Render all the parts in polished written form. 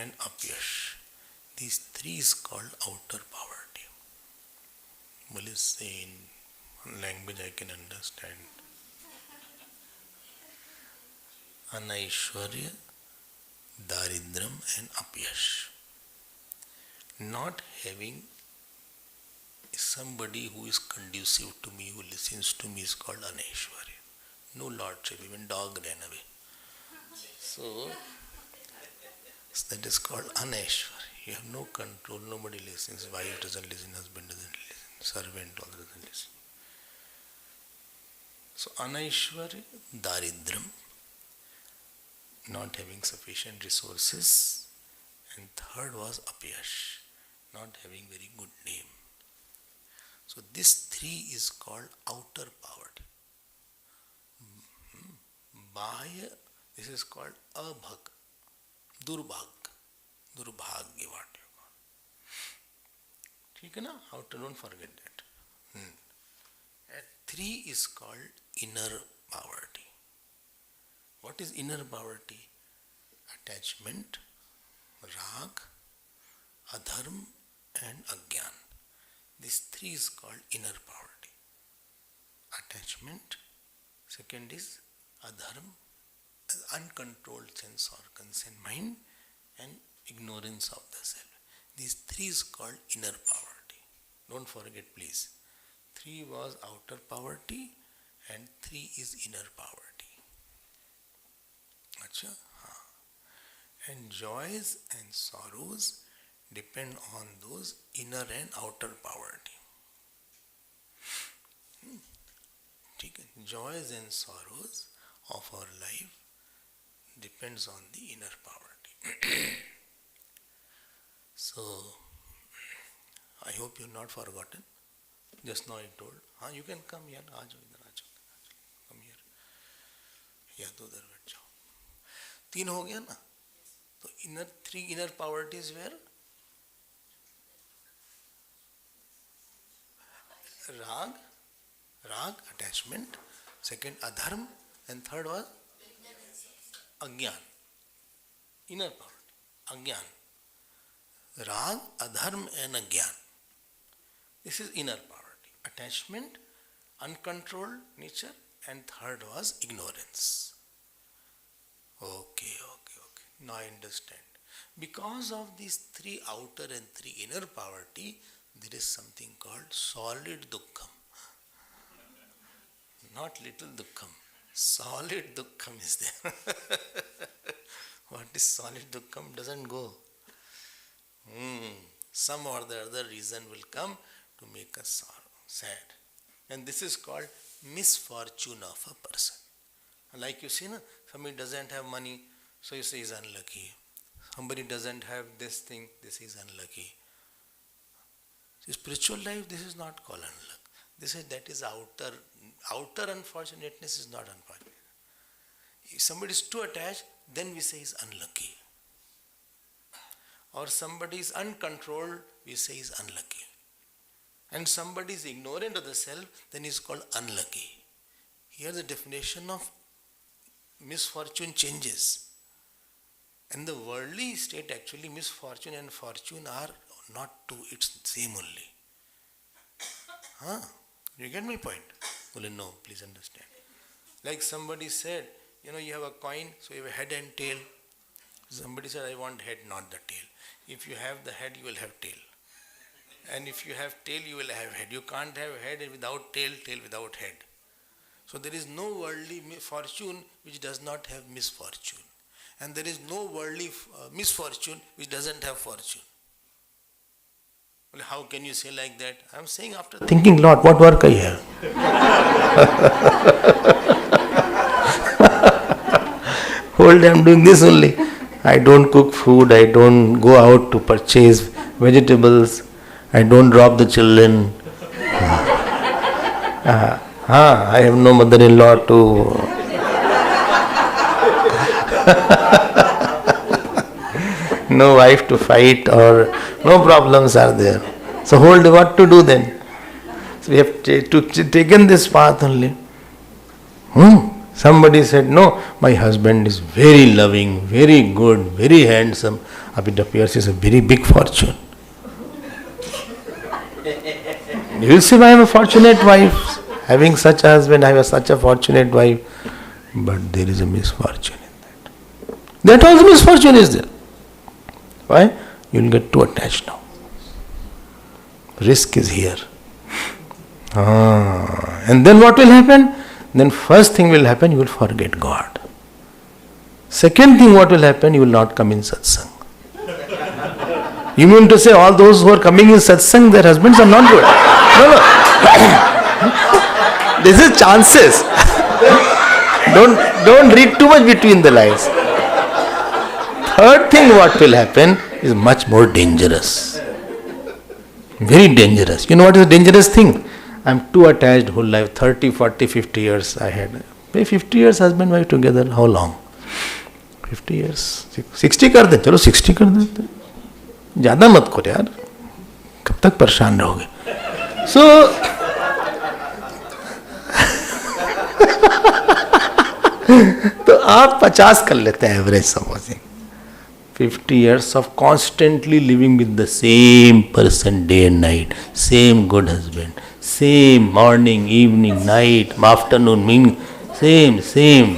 and apyash. These three is called outer poverty. Well, say in language I can understand. Anaishwarya, daridram and apyash. Not having somebody who is conducive to me, who listens to me, is called anaishwarya. No lordship, even dog ran away. So that is called anaishwarya. You have no control, nobody listens. Wife doesn't listen, husband doesn't listen, servant also doesn't listen. So anaishwarya, daridram, not having sufficient resources, and third was apyash, not having very good name. So this three is called outer poverty. Bahya, this is called abhag, durbhagya, what you call. ठीक है ना? Outer, don't forget that. And three is called inner poverty. What is inner poverty? Attachment, rag, adharm and agyan. These three is called inner poverty. Attachment, second is adharm, uncontrolled sense organs and mind, and ignorance of the self. These three is called inner poverty. Don't forget, please. Three was outer poverty and three is inner poverty. Achha? And joys and sorrows depend on those inner and outer poverty. Joys and sorrows of our life depends on the inner poverty. So, I hope you have not forgotten. Just now I told, you can come here, come here. या तो उधर बैठ जाओ. तीन हो गया ना? तो three inner poverties were rag, attachment, second adharm, and third was agyan, inner poverty, agyan. Rag, adharm and agyan. This is inner poverty. Attachment, uncontrolled nature, and third was ignorance. Okay. Now I understand. Because of these three outer and three inner poverty, there is something called solid dukkham. Not little dukkham. Solid dukkham is there. What is solid dukkham? Doesn't go. Some or the other reason will come to make us sorrow, sad. And this is called misfortune of a person. Like you see, somebody doesn't have money, so you say he's unlucky. Somebody doesn't have this thing, this is unlucky. In spiritual life, this is not called unluck. That is outer unfortunateness is not unfortunate. If somebody is too attached, then we say he's unlucky. Or somebody is uncontrolled, we say he's unlucky. And somebody is ignorant of the self, then he's called unlucky. Here the definition of misfortune changes. And the worldly state, actually misfortune and fortune are not two, it's same only. You get my point? Well, no, please understand. Like somebody said, you have a coin, so you have a head and tail. Somebody said, I want head, not the tail. If you have the head, you will have tail. And if you have tail, you will have head. You can't have head without tail, tail without head. So there is no worldly fortune which does not have misfortune. And there is no worldly misfortune which doesn't have fortune. Well, how can you say like that? I am saying after thinking lot, what work I have? Whole day I am doing this only. I don't cook food, I don't go out to purchase vegetables, I don't drop the children. I have no mother-in-law to... no wife to fight or no problems are there. So whole day what to do then? So we have taken this path only. Somebody said, no, my husband is very loving, very good, very handsome. It appears is a very big fortune. You will say, I am a fortunate wife. Having such a husband, I have such a fortunate wife. But there is a misfortune in that. That also misfortune is there. Why? You will get too attached now. Risk is here. And then what will happen? Then first thing will happen, you will forget God. Second thing what will happen, you will not come in satsang. You mean to say all those who are coming in satsang, their husbands are not good? No. This is chances. Don't read too much between the lines. Third thing what will happen is much more dangerous. Very dangerous. You know what is a dangerous thing? I am too attached whole life, 30, 40, 50 years I had. 50 years husband wife together, how long? 50 years. 60 कर दे, चलो 60 कर देते. ज़्यादा मत करो यार. कब तक परेशान रहोगे? So, तो आप 50 कर लेते हैं average supposing. 50 years of constantly living with the same person day and night, same good husband, same morning, evening, night, afternoon, meaning, same. Same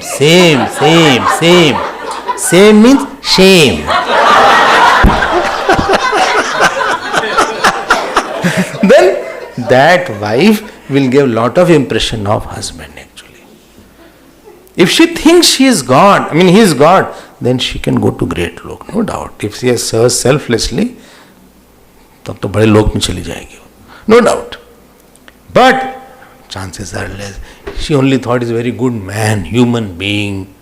means shame. Then that wife will give lot of impression of husband actually. If she thinks she is God, he is God, then she can go to great lok, no doubt. If she serves selflessly, तब तो बड़े लोक में चली जाएगी, no doubt. But chances are less. She only thought is a very good man, human being.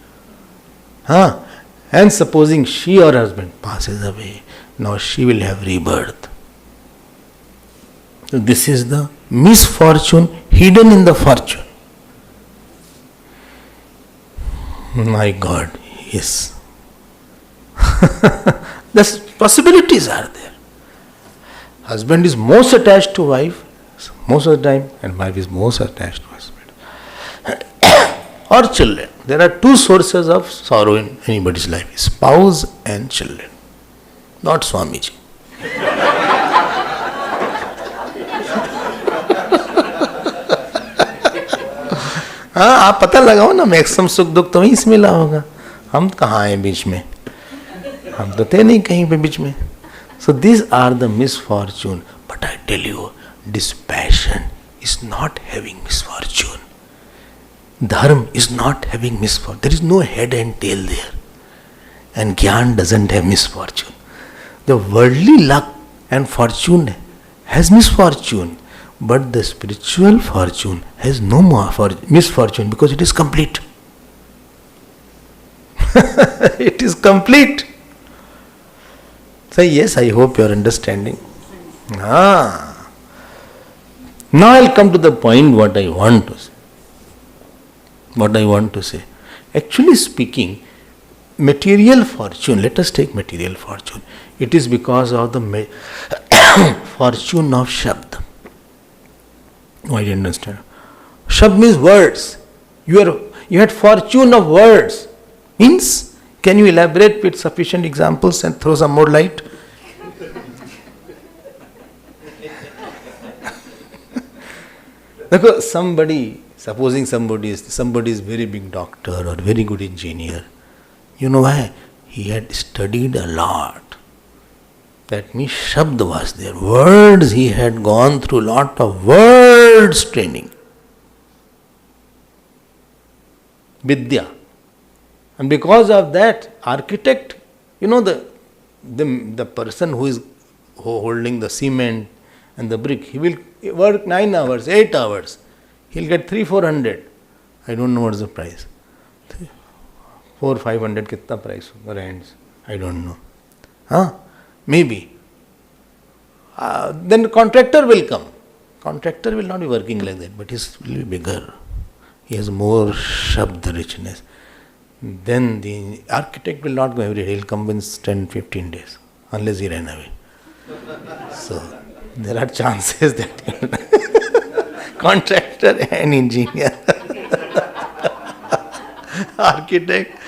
And supposing she or husband passes away, now she will have rebirth. So this is the misfortune hidden in the fortune. My God, yes. The possibilities are there. Husband is most attached to wife most of the time, and wife is most attached to husband. Or children. There are two sources of sorrow in anybody's life: spouse and children. Not Swamiji. आप पता लगाओ ना, maximum सुख दुख तो वहीं से मिला होगा. हम कहाँ हैं बीच में? हम तो थे नहीं कहीं पे बीच में. So these are the misfortune. But I tell you, dispassion is not having misfortune. Dharma is not having misfortune. There is no head and tail there. And Gyan doesn't have misfortune. The worldly luck and fortune has misfortune. But the spiritual fortune has no more misfortune because it is complete. It is complete. So yes, I hope you are understanding. Now I'll come to the point what I want to say. Actually speaking, material fortune, let us take material fortune. It is because of the fortune of Shabd. No, I didn't understand. Shabd means words. You had fortune of words. Means, can you elaborate with sufficient examples and throw some more light? Because supposing somebody is very big doctor or very good engineer, you know why? He had studied a lot. That means Shabd was there. Words, he had gone through lot of words training. Vidya. And because of that, architect, the person who is holding the cement and the brick, he will work 9 hours, 8 hours. He'll get 300-400. I don't know what's the price. 400-500 kitna price rands? I don't know. Maybe. Then the contractor will come. Contractor will not be working like that, but he's a little bigger. He has more Shabd richness. Then the architect will not go every day. He'll come in 10-15 days, unless he ran away. So, there are chances that contractor and engineer. architect,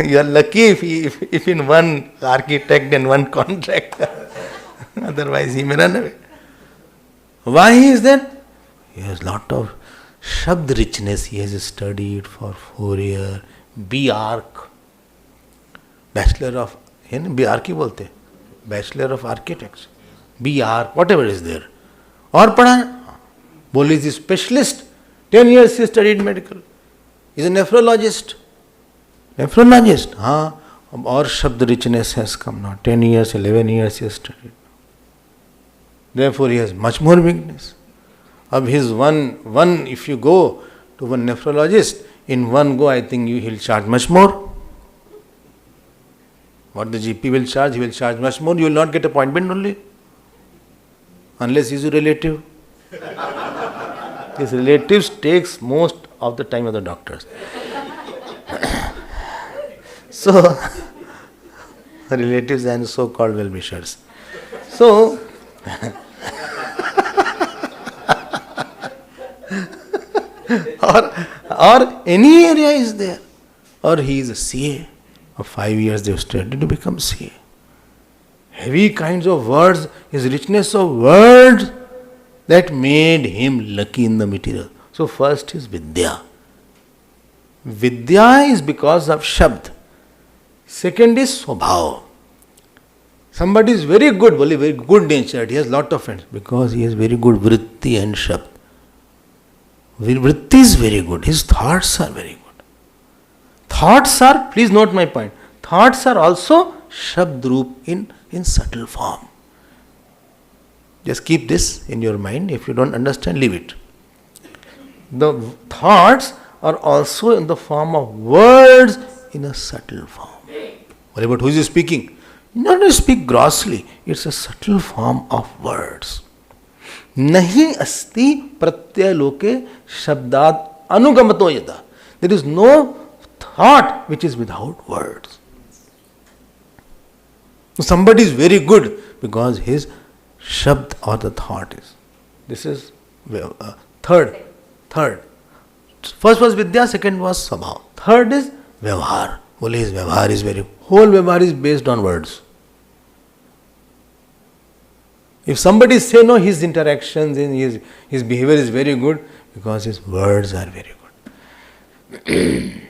you are lucky if in one architect and one contractor. Otherwise he may run away. Why he is there? He has lot of Shabd richness. He has studied for 4 years. B.Arch, Bachelor of, B.Arch बोलते, Bachelor of Architects, B.Arch, whatever is there. और पढ़ा, बोले is a specialist. 10 years he studied medical. He is a nephrologist. हाँ, और Shabd richness has come now. 10 years, 11 years he has studied. Therefore he has much more bigness. Of his one, if you go to one nephrologist, in one go I think he'll charge much more. What the GP will charge, he will charge much more. You will not get appointment only. Unless he is a relative. His relatives takes most of the time of the doctors. So, relatives and so-called well-wishers. So, or any area is there. Or he is a CA. For 5 years they have studied to become CA. Heavy kinds of words, his richness of words, that made him lucky in the material. So first is Vidya. Vidya is because of Shabd. Second is Swabhav. Somebody is very good, very good natured, he has lot of friends, because he has very good Vritti and Shabd. Vritti is very good, his thoughts are very good. Thoughts are, please note my point, thoughts are also Shabd Roop in subtle form. Just keep this in your mind. If you don't understand, leave it. The thoughts are also in the form of words in a subtle form. What about who is speaking? Not to speak grossly, it's a subtle form of words. Nahi asti pratyaloke shabdad anugamato yada. There is no thought which is without words. Somebody is very good because his shabd or the thought is. This is third. First was Vidya, second was Swabhav. Third is Vyavhar. Bole his Vyavhar is very, whole Vyavhar is based on words. If somebody say no, his interactions, his behavior is very good because his words are very good.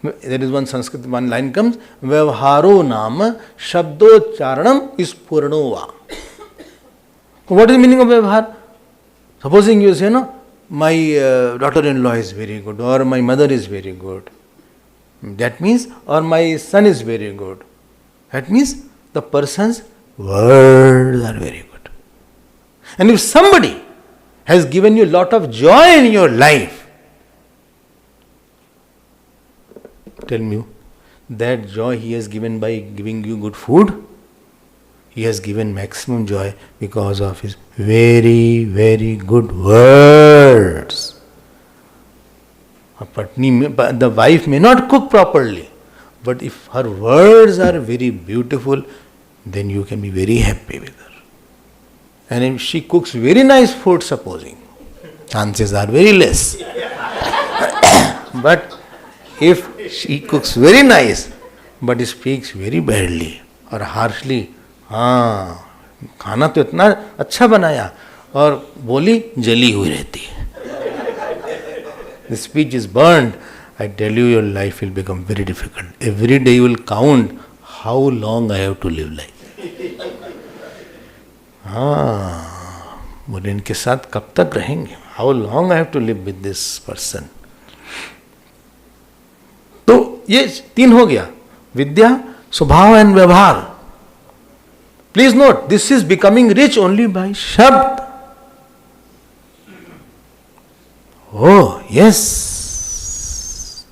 There is one Sanskrit, one line comes, Vyavharo nama shabdo charanam is purnova. What is the meaning of Vyavhar? Supposing you say, no, my daughter-in-law is very good, or my mother is very good. That means, or my son is very good. That means the person's words are very good. And if somebody has given you a lot of joy in your life, tell me, that joy he has given by giving you good food, he has given maximum joy because of his very, very good words. The wife may not cook properly, but if her words are very beautiful, then you can be very happy with her. And if she cooks very nice food, supposing, chances are very less. But if she cooks very nice, but speaks very badly or harshly, हाँ खाना तो इतना अच्छा बनाया और बोली जली हुई रहती है. The speech is burned. I tell you, your life will become very difficult. Every day you will count how long I have to live like. हाँ बोले इनके साथ कब तक रहेंगे? How long I have to live with this person? तो ये 3 हो गया, विद्या, स्वभाव एंड व्यवहार. Please note, this is becoming rich only by Shabd. Oh, yes.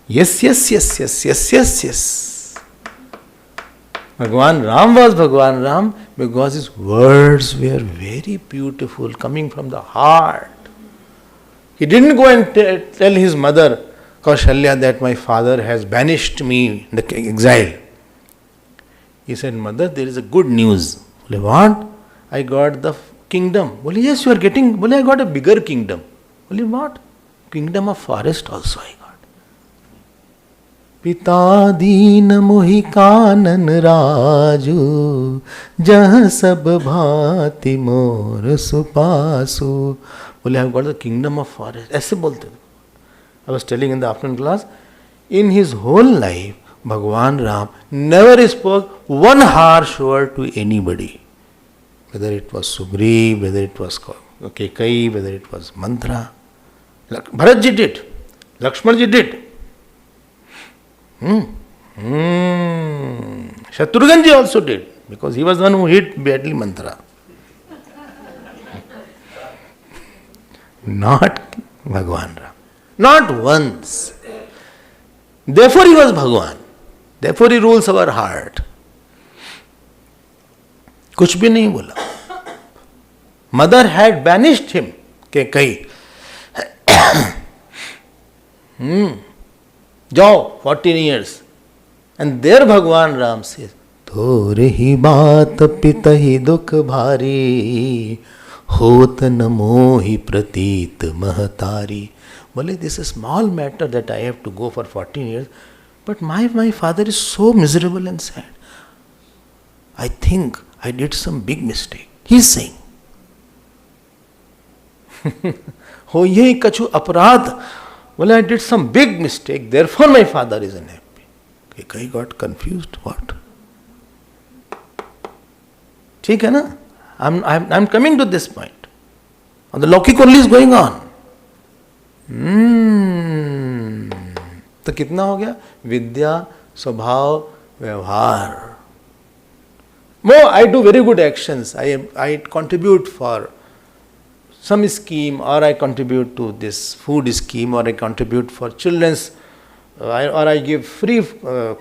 Yes. Bhagwan Ram was Bhagwan Ram because his words were very beautiful, coming from the heart. He didn't go and tell his mother, Kaushalya, that my father has banished me in the exile. He said, Mother, there is a good news. Bole, what? I got the kingdom. Bole, yes, you are getting. Bole, I got a bigger kingdom. Bole, what? Kingdom of forest also I got. पिता दीन मोहि कानन राजू, जह सब भांति मोर सुपासु. बोले, I have got the kingdom of forest. ऐसे बोलते थे. I was telling in the afternoon class, in his whole life, Bhagwan Ram never spoke one harsh word to anybody. Whether it was Sugriv, whether it was Kekai, whether it was Mantra. Bharatji did. Lakshmanji did. Shatrughanji also did, because he was the one who hit badly Mantra. Not Bhagwan Ram. Not once. Therefore he was Bhagwan. Therefore he rules our heart. कुछ भी नहीं बोला. Mother had banished him. Kekai. जाओ 14 years. And there Bhagwan Ram says, थोर ही बात पिता ही दुख भारी, होत न मोहि प्रतीत महतारी. Well, this is a small matter that I have to go for 14 years, but my father is so miserable and sad. I think I did some big mistake. He is saying, हो ये कछु अपराध. Well, I did some big mistake, therefore my father is unhappy. Kekai got confused. What? ठीक है ना? I'm coming to this point. And the Laukik only is going on. तो कितना हो गया? विद्या, स्वभाव, व्यवहार. I do very good actions. I contribute for some scheme, or I contribute to this food scheme, or I contribute for children's, or I give free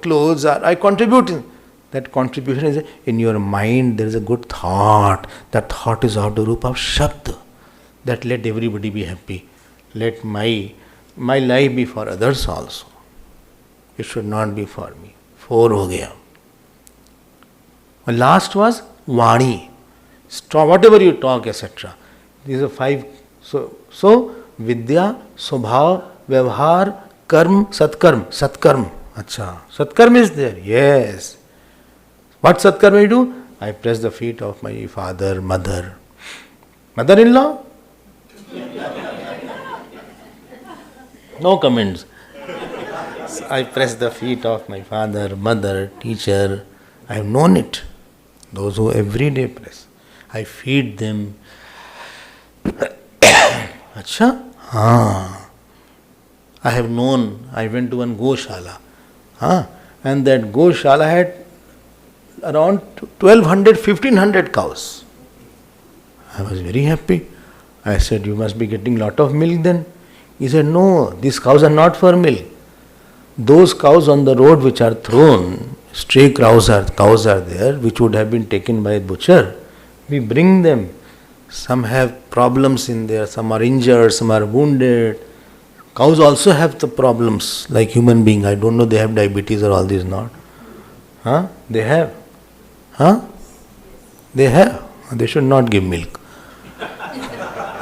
clothes, or I contribute. That contribution is in your mind. There is a good thought. That thought is of the roop of Shabd. That let everybody be happy. Let my life be for others also. It should not be for me. 4 हो गया. Last was Vani. Whatever you talk, etc. These are 5. So Vidya, Swabhav, Vyavhar, Karm, Satkarm. Satkarm. Acha. Satkarm is there. Yes. What Satkarm I do? I press the feet of my father, mother. Mother-in-law? No comments. I press the feet of my father, mother, teacher. I have known it. Those who every day press. I feed them. Acha? I have known. I went to one Goshala. And that Goshala had around 1200, 1500 cows. I was very happy. I said, you must be getting lot of milk then. He said, no, these cows are not for milk. Those cows on the road which are thrown, stray cows are there, which would have been taken by a butcher. We bring them. Some have problems in there, some are injured, some are wounded. Cows also have the problems like human being. I don't know they have diabetes or all this not. They have. They have. They should not give milk.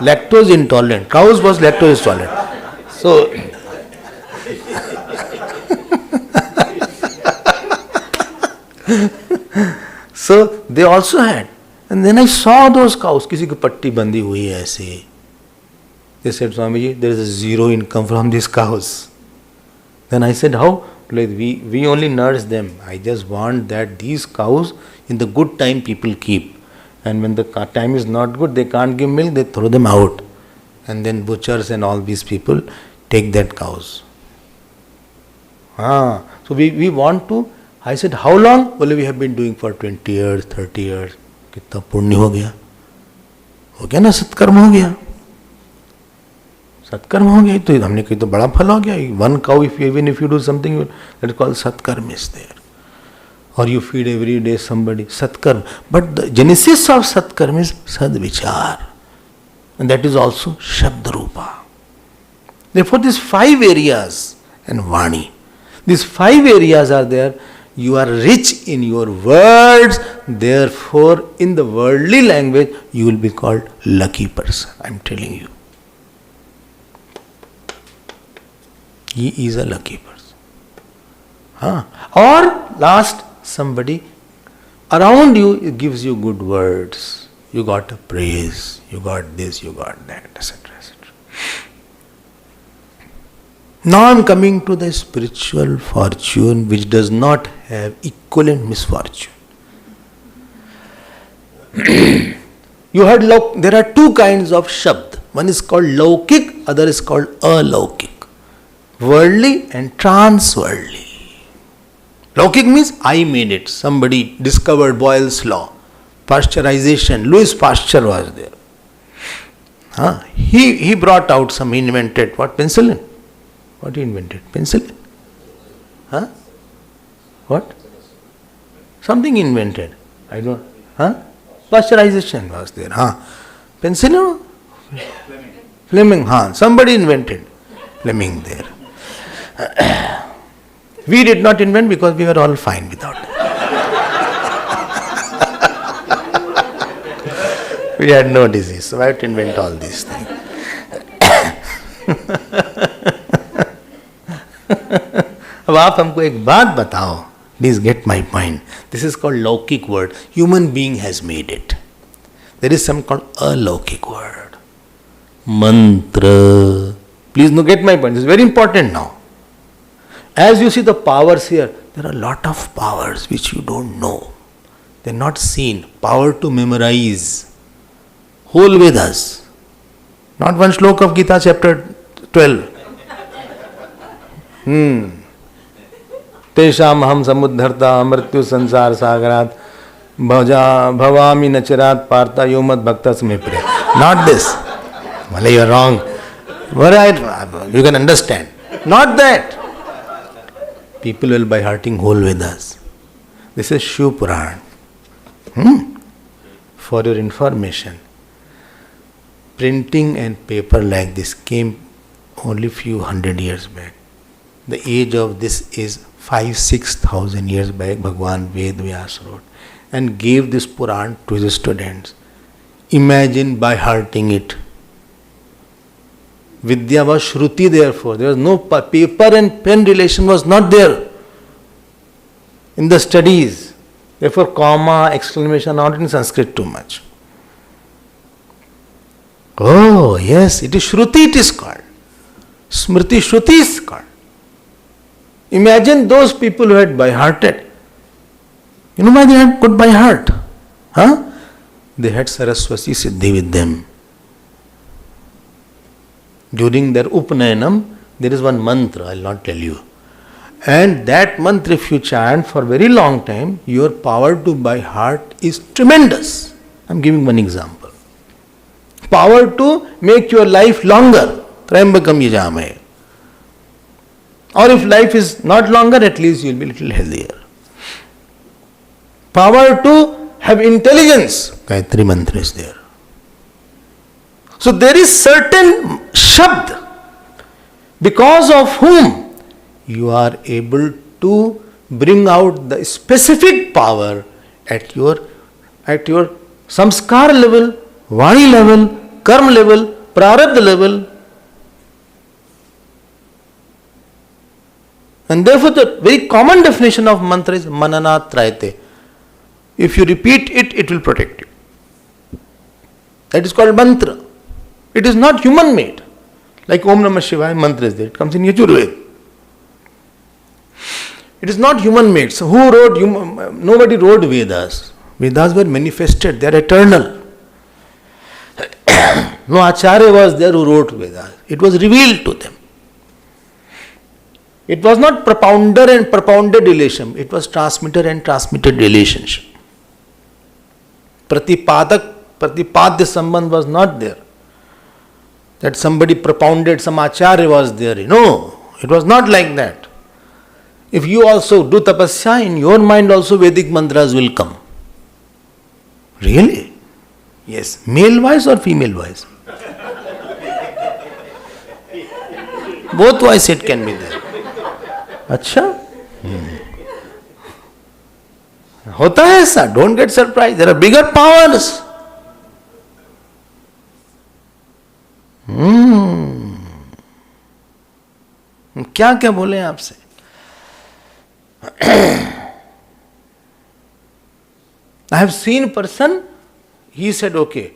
Lactose intolerant. Cows was lactose intolerant. So, so they also had. And then I saw those cows. किसी की पट्टी बंधी हुई है ऐसे. They said, Swamiji, there is a zero income from these cows. Then I said, how? Like we only nurse them. I just want that these cows in the good time people keep. And when the time is not good, they can't give milk, they throw them out. And then butchers and all these people take that cows. So we want to. I said, how long? Well, we have been doing for 20 years, 30 years. कितना पुण्य हो गया? हो गया ना, सत्कर्म हो गया. सत्कर्म हो गया तो हमने कही तो बड़ा फल हो गया. One cow, even if you do something, that is called satkarm is there. Or you feed every day somebody, satkarm. But the genesis of satkarm is sadvichar. And that is also shabdarupa. Therefore these 5 areas and vani. These 5 areas are there. You are rich in your words. Therefore in the worldly language you will be called lucky person. I am telling you. He is a lucky person. Or last, somebody around you gives you good words. You got a praise, you got this, you got that, etc. etc. Now I am coming to the spiritual fortune which does not have equivalent misfortune. You heard there are two kinds of shabd. One is called laukik, other is called alaukik. Worldly and trans-worldly. Laukik means I made it. Somebody discovered Boyle's law. Pasteurization. Louis Pasteur was there. He brought out some, he invented what? Penicillin. What he invented? Penicillin. What? Something invented. I don't. Pasteurization was there. Penicillin? Fleming. Somebody invented. Fleming there. We did not invent because we were all fine without it. We had no disease, so I had to invent all these things. अब आप हमको एक बात बताओ. Please get my point. This is called laukik word. Human being has made it. There is some called alaukik word. Mantra. Please get my point. This is very important now. As you see the powers here, there are a lot of powers which you don't know. They are not seen. Power to memorize. Whole Vedas. Not one shloka of Gita chapter 12. तेषाम हम समुद्धरता मृत्यु संसार सागरात भवामी नचरात पार्ता यो मद भक्ता स्मे प्रिय. Not this. Well, you are wrong. You can understand. Not that. People will by hearting whole Vedas. This is Shiv Puran. For your information, printing and paper like this came only few hundred years back. The age of this is 5,000-6,000 years back. Bhagwan Ved Vyas wrote and gave this Puran to his students. Imagine by hearting it. Vidya was Shruti, therefore. There was no paper and pen relation was not there in the studies. Therefore, comma, exclamation, not in Sanskrit too much. Oh, yes, it is Shruti, it is called. Smriti Shruti is called. Imagine those people who had by hearted. You know why they had good by heart? They had Saraswati Siddhi with them. During their Upanayanam, there is one mantra, I will not tell you. And that mantra, if you chant for a very long time, your power to by heart is tremendous. I am giving one example. Power to make your life longer. Trayambakam yajamahe. Or if life is not longer, at least you will be a little healthier. Power to have intelligence. Gayatri mantra is there. So there is certain shabd because of whom you are able to bring out the specific power at your samskar level, vani level, karma level, prarabdha level. And therefore the very common definition of mantra is mananat trayate. If you repeat it, it will protect you. That is called mantra. It is not human made. Like Om Namah Shivaya mantra is there. It comes in Yajurveda. It is not human made. So who wrote? Nobody wrote Vedas. Vedas were manifested. They are eternal. No Acharya was there who wrote Vedas. It was revealed to them. It was not propounder and propounded relation. It was transmitter and transmitted relationship. Pratipadya sambandh was not there. That somebody propounded, some Acharya was there. No, it was not like that. If you also do tapasya, in your mind also Vedic mantras will come. Really? Yes. Male voice or female voice? Both voice it can be there. अच्छा? होता है ऐसा. Don't get surprised. There are bigger powers. क्या क्या बोले आपसे. I have seen a person, he said, okay,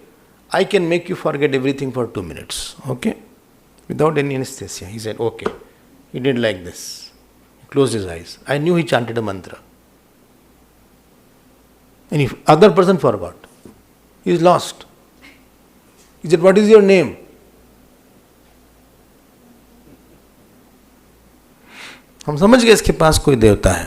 I can make you forget everything for 2 minutes. Okay? Without any anesthesia. He said, okay. He did like this. He closed his eyes. I knew he chanted a mantra. And if other person forgot, he is lost. He said, what is your name? हम समझ गए इसके पास कोई देवता है.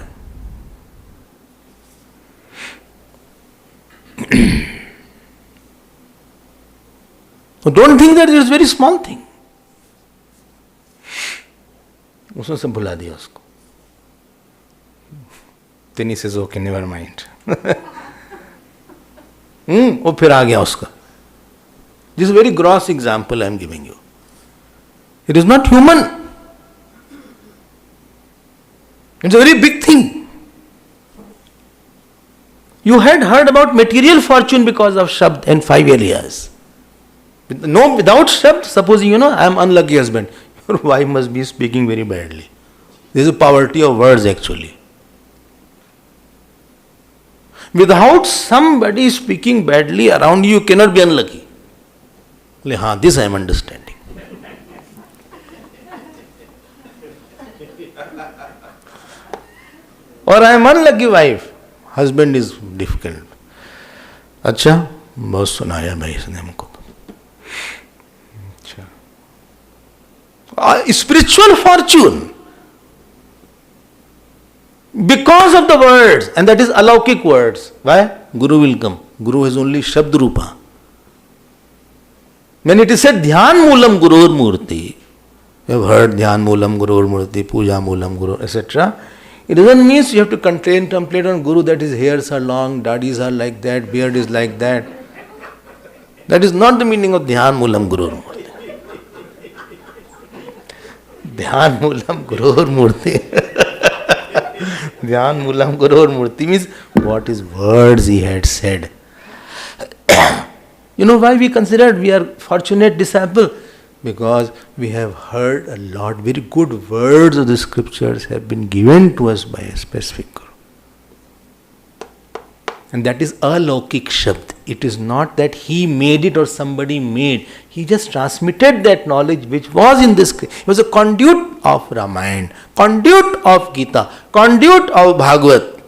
So don't think that it is a very small thing. उसने सब भुला दिया उसको. Then he says, okay, never mind. वो फिर आ गया उसका. This is a very gross example I am giving you. It is not human. It's a very big thing. You had heard about material fortune because of Shabd and 5 areas. No, without Shabd, supposing I am unlucky husband, your wife must be speaking very badly. There is a poverty of words actually. Without somebody speaking badly around you, you cannot be unlucky. This I am understanding. Or I am unlucky wife. Husband is difficult. अच्छा, बहुत सुनाया भाई इसने हमको. Spiritual fortune. Because of the words, and that is alaukic words. Why? Guru will come. Guru has only Shabd Rupa. When it is said Dhyan Moolam Gurur Murti, you have heard Dhyan Moolam Gurur Murti, Puja Moolam Guru, etc. It doesn't mean you have to contemplate on Guru that his hairs are long, dadis are like that, beard is like that. That is not the meaning of Dhyan Moolam Gurur Murti. Dhyan Moolam Gurur Murti. Dhyan Moolam Gurur Murti means what his words he had said. You know why we consider we are fortunate disciple? Because we have heard a lot, very good words of the scriptures have been given to us by a specific Guru. And that is alaukik shabd. It is not that he made it or somebody made. He just transmitted that knowledge which was in this. He was a conduit of Ramayana, conduit of Gita, conduit of Bhagavad,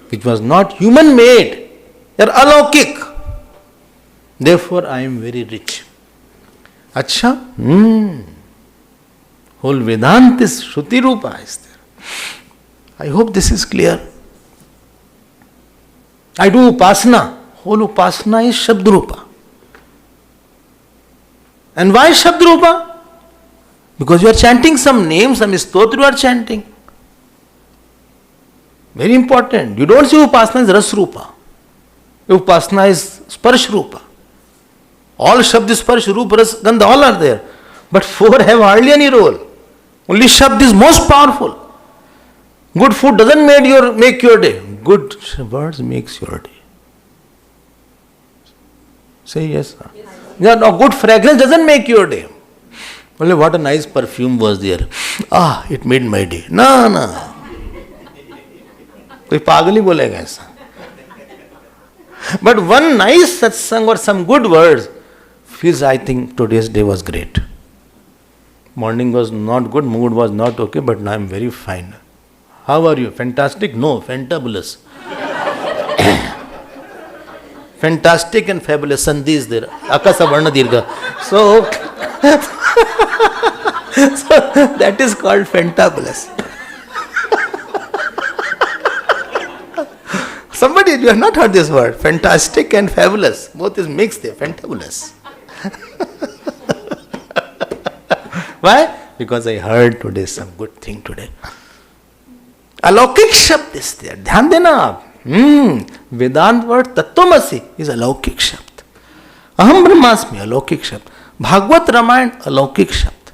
which was not human made. They are alaukik. Therefore, I am very rich. Acha? Whole Vedanta is Shruti Rupa is there. I hope this is clear. I do Upasana. Whole Upasana is Shabd Rupa. And why Shabd Rupa? Because you are chanting some name, some stotra you are chanting. Very important. You don't say Upasana is Ras Rupa. Upasana is Sparsh Rupa. All Shabd, Sparsh, Rup, Ras, Gandha, all are there. But 4 have hardly any role. Only Shabd is most powerful. Good food doesn't make your day. Good words makes your day. Say yes. Yeah, no, good fragrance doesn't make your day. Only what a nice perfume was there. It made my day. No. कोई पागल ही बोलेगा ऐसा. But one nice satsang or some good words feels, I think today's day was great. Morning was not good, mood was not okay, but now I am very fine. How are you? Fantastic? No, fantabulous. Fantastic and fabulous. Sandhi is there. Akasa Varna Dirgha. So that is called fantabulous. Somebody, you have not heard this word. Fantastic and fabulous. Both is mixed there. Fantabulous. Why? Because I heard today some good thing today. Alaukik Shabd is there. Dhyan dena aap. Vedant word Tattvamasi is alaukik Shabd. Aham Brahmasmi, alaukik Shabd. Bhagavad Ramayana, alaukik Shabd.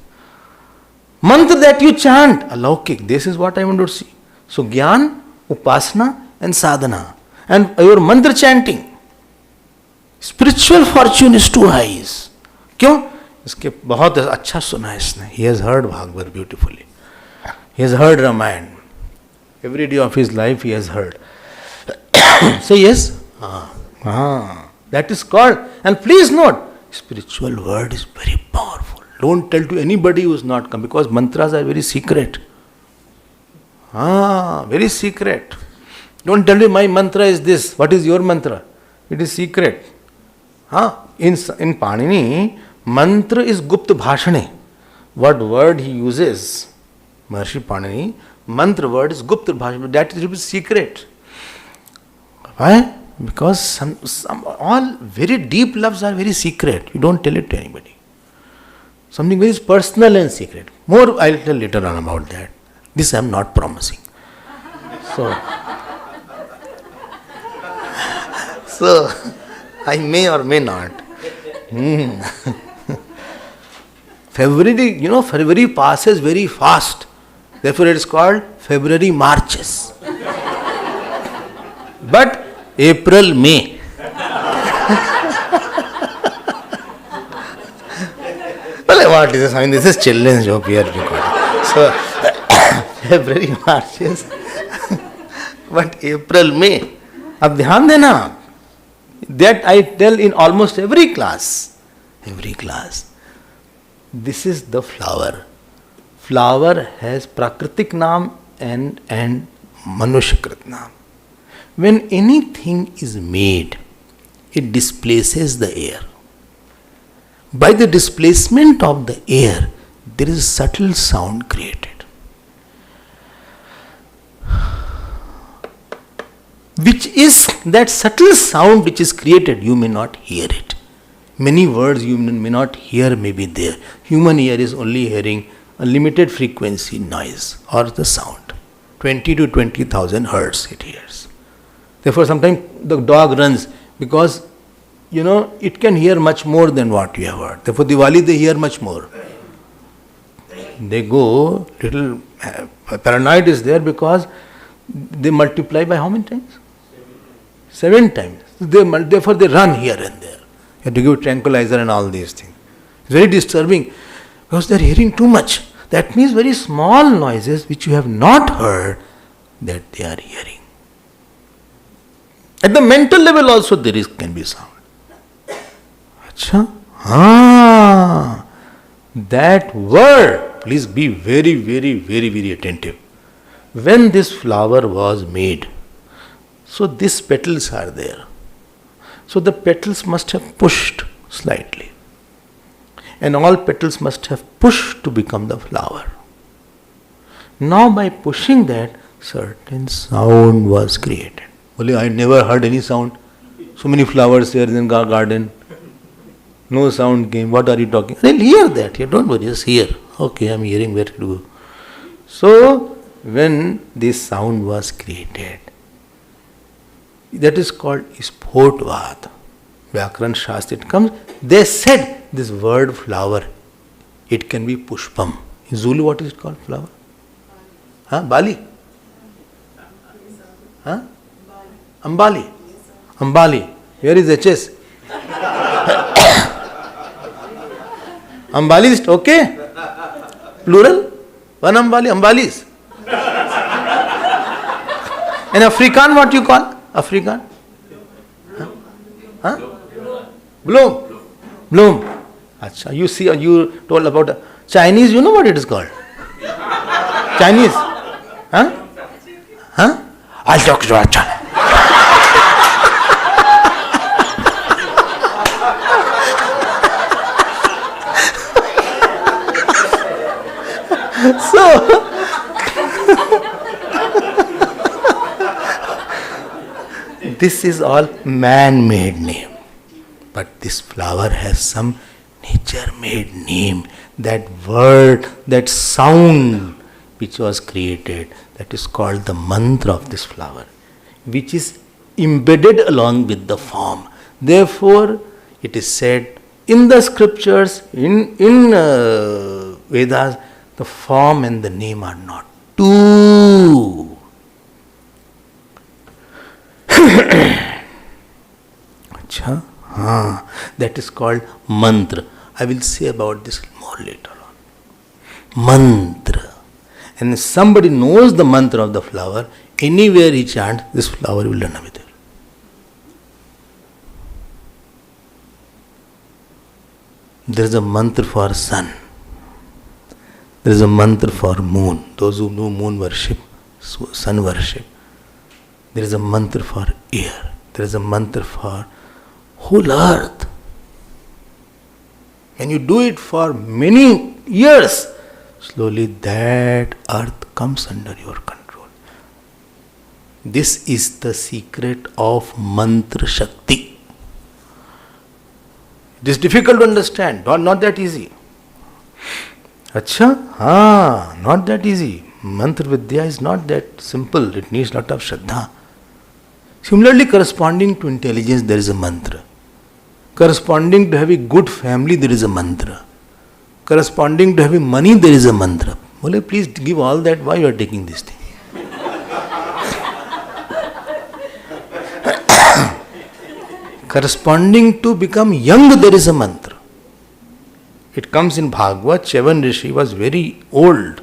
Mantra that you chant, alaukik. This is what I want to see. So Gyan, Upasana and Sadhana. And your mantra chanting. Spiritual fortune is too high. क्यों? इसके बहुत अच्छा सुना है इसने. He has heard Bhagavad beautifully. He has heard Ramayana. Every day of his life he has heard. Say yes, That is called, and please note, spiritual word is very powerful. Don't tell to anybody who is not come, because mantras are very secret. Very secret. Don't tell me my mantra is this. What is your mantra? It is secret. In Panini, mantra is Gupta Bhashane. What word he uses, Maharishi Panini, mantra word is Gupta Bhashane. That is secret. Why? Because some all very deep loves are very secret. You don't tell it to anybody. Something very personal and secret. More I'll tell later on about that. This I am not promising. So I may or may not. February passes very fast. Therefore it is called February marches. But April, May. Well, what is this? I mean, this is children's joke here. So, February marches. But April, May. Ab dhyan dena. That I tell in almost every class. Every class. This is the flower. Flower has Prakritik Naam and Manushakrit Naam. When anything is made, it displaces the air. By the displacement of the air, there is a subtle sound created. Which is that subtle sound which is created, you may not hear it. Many words you may not hear may be there. Human ear is only hearing a limited frequency noise or the sound. 20 to 20,000 hertz it hears. Therefore, sometimes the dog runs because, it can hear much more than what you have heard. Therefore, Diwali they hear much more. They go, little paranoid is there because they multiply by how many times? 7 times. Therefore, they run here and there. You have to give tranquilizer and all these things. It's very disturbing because they are hearing too much. That means very small noises which you have not heard that they are hearing. At the mental level also there can be sound. Acha? That word, please be very, very, very, very attentive. When this flower was made, so these petals are there. So the petals must have pushed slightly. And all petals must have pushed to become the flower. Now by pushing that, certain sound was created. Only I never heard any sound. So many flowers there in the garden. No sound came. What are you talking? They'll hear that. You don't worry, just hear. Okay, I'm hearing where to go. So when this sound was created, that is called Spotvad. Vyakaran Shastra, it comes. They said this word flower, it can be Pushpam. In Zulu, what is it called? Flower? Bali? Ambali. Ambali. Here is HS. Ambali is okay? Plural? One Ambali? Ambalis. And African, what you call? African? Bloom. Bloom. Achha. You see, you told about Chinese, you know what it is called? Chinese? I'll talk to Acha. So, this is all man-made name. But this flower has some nature-made name. That word, that sound which was created, that is called the mantra of this flower, which is embedded along with the form. Therefore, it is said in the scriptures, in Vedas, the form and the name are not two. Achha? That is called mantra. I will say about this more later on. Mantra. And if somebody knows the mantra of the flower, anywhere he chants, this flower will run away there. There is a mantra for sun. There is a mantra for moon. Those who know moon worship, sun worship. There is a mantra for air. There is a mantra for whole earth. When you do it for many years, slowly that earth comes under your control. This is the secret of mantra shakti. It is difficult to understand, not that easy. Acha? Not that easy. Mantra Vidya is not that simple. It needs lot of Shraddha. Similarly, corresponding to intelligence, there is a mantra. Corresponding to having good family, there is a mantra. Corresponding to having money, there is a mantra. Bole, please give all that. Why you are taking this thing? Corresponding to become young, there is a mantra. It comes in Bhagavad. Chavan Rishi was very old.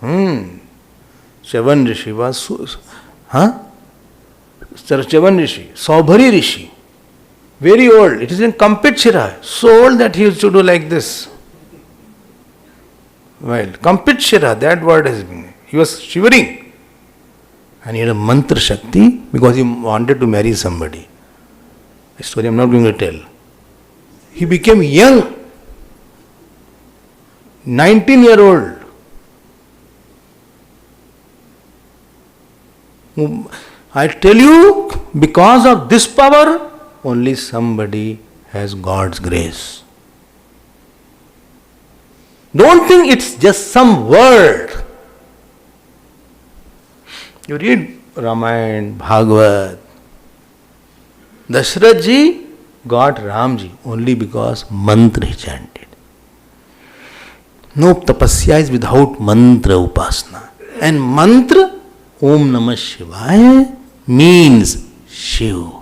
Chavan Rishi was... Chavan Rishi, Saubhari Rishi, very old. It is in Kampit so old that he used to do like this. Well, Kampit that word has been... He was shivering. And he had a mantra shakti because he wanted to marry somebody. A story I am not going to tell. He became young, 19-year-old. I tell you, because of this power, only somebody has God's grace. Don't think it's just some word. You read Ramayana, Bhagavad. Dashrath ji got Ram ji only because mantra he chanted. No tapasya is without mantra upasana. And mantra, Om Namah Shivaya, means Shiv.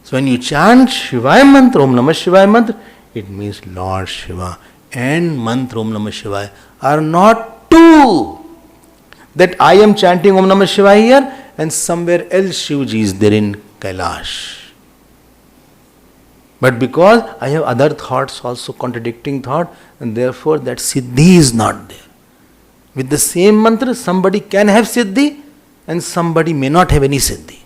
So when you chant Shivaya mantra, Om Namah Shivaya mantra, it means Lord Shiva and mantra Om Namah Shivaya are not two. That I am chanting Om Namah Shivaya here and somewhere else Shivji is there in Kailash. But because I have other thoughts also contradicting thought, and therefore that Siddhi is not there. With the same mantra, somebody can have Siddhi and somebody may not have any Siddhi.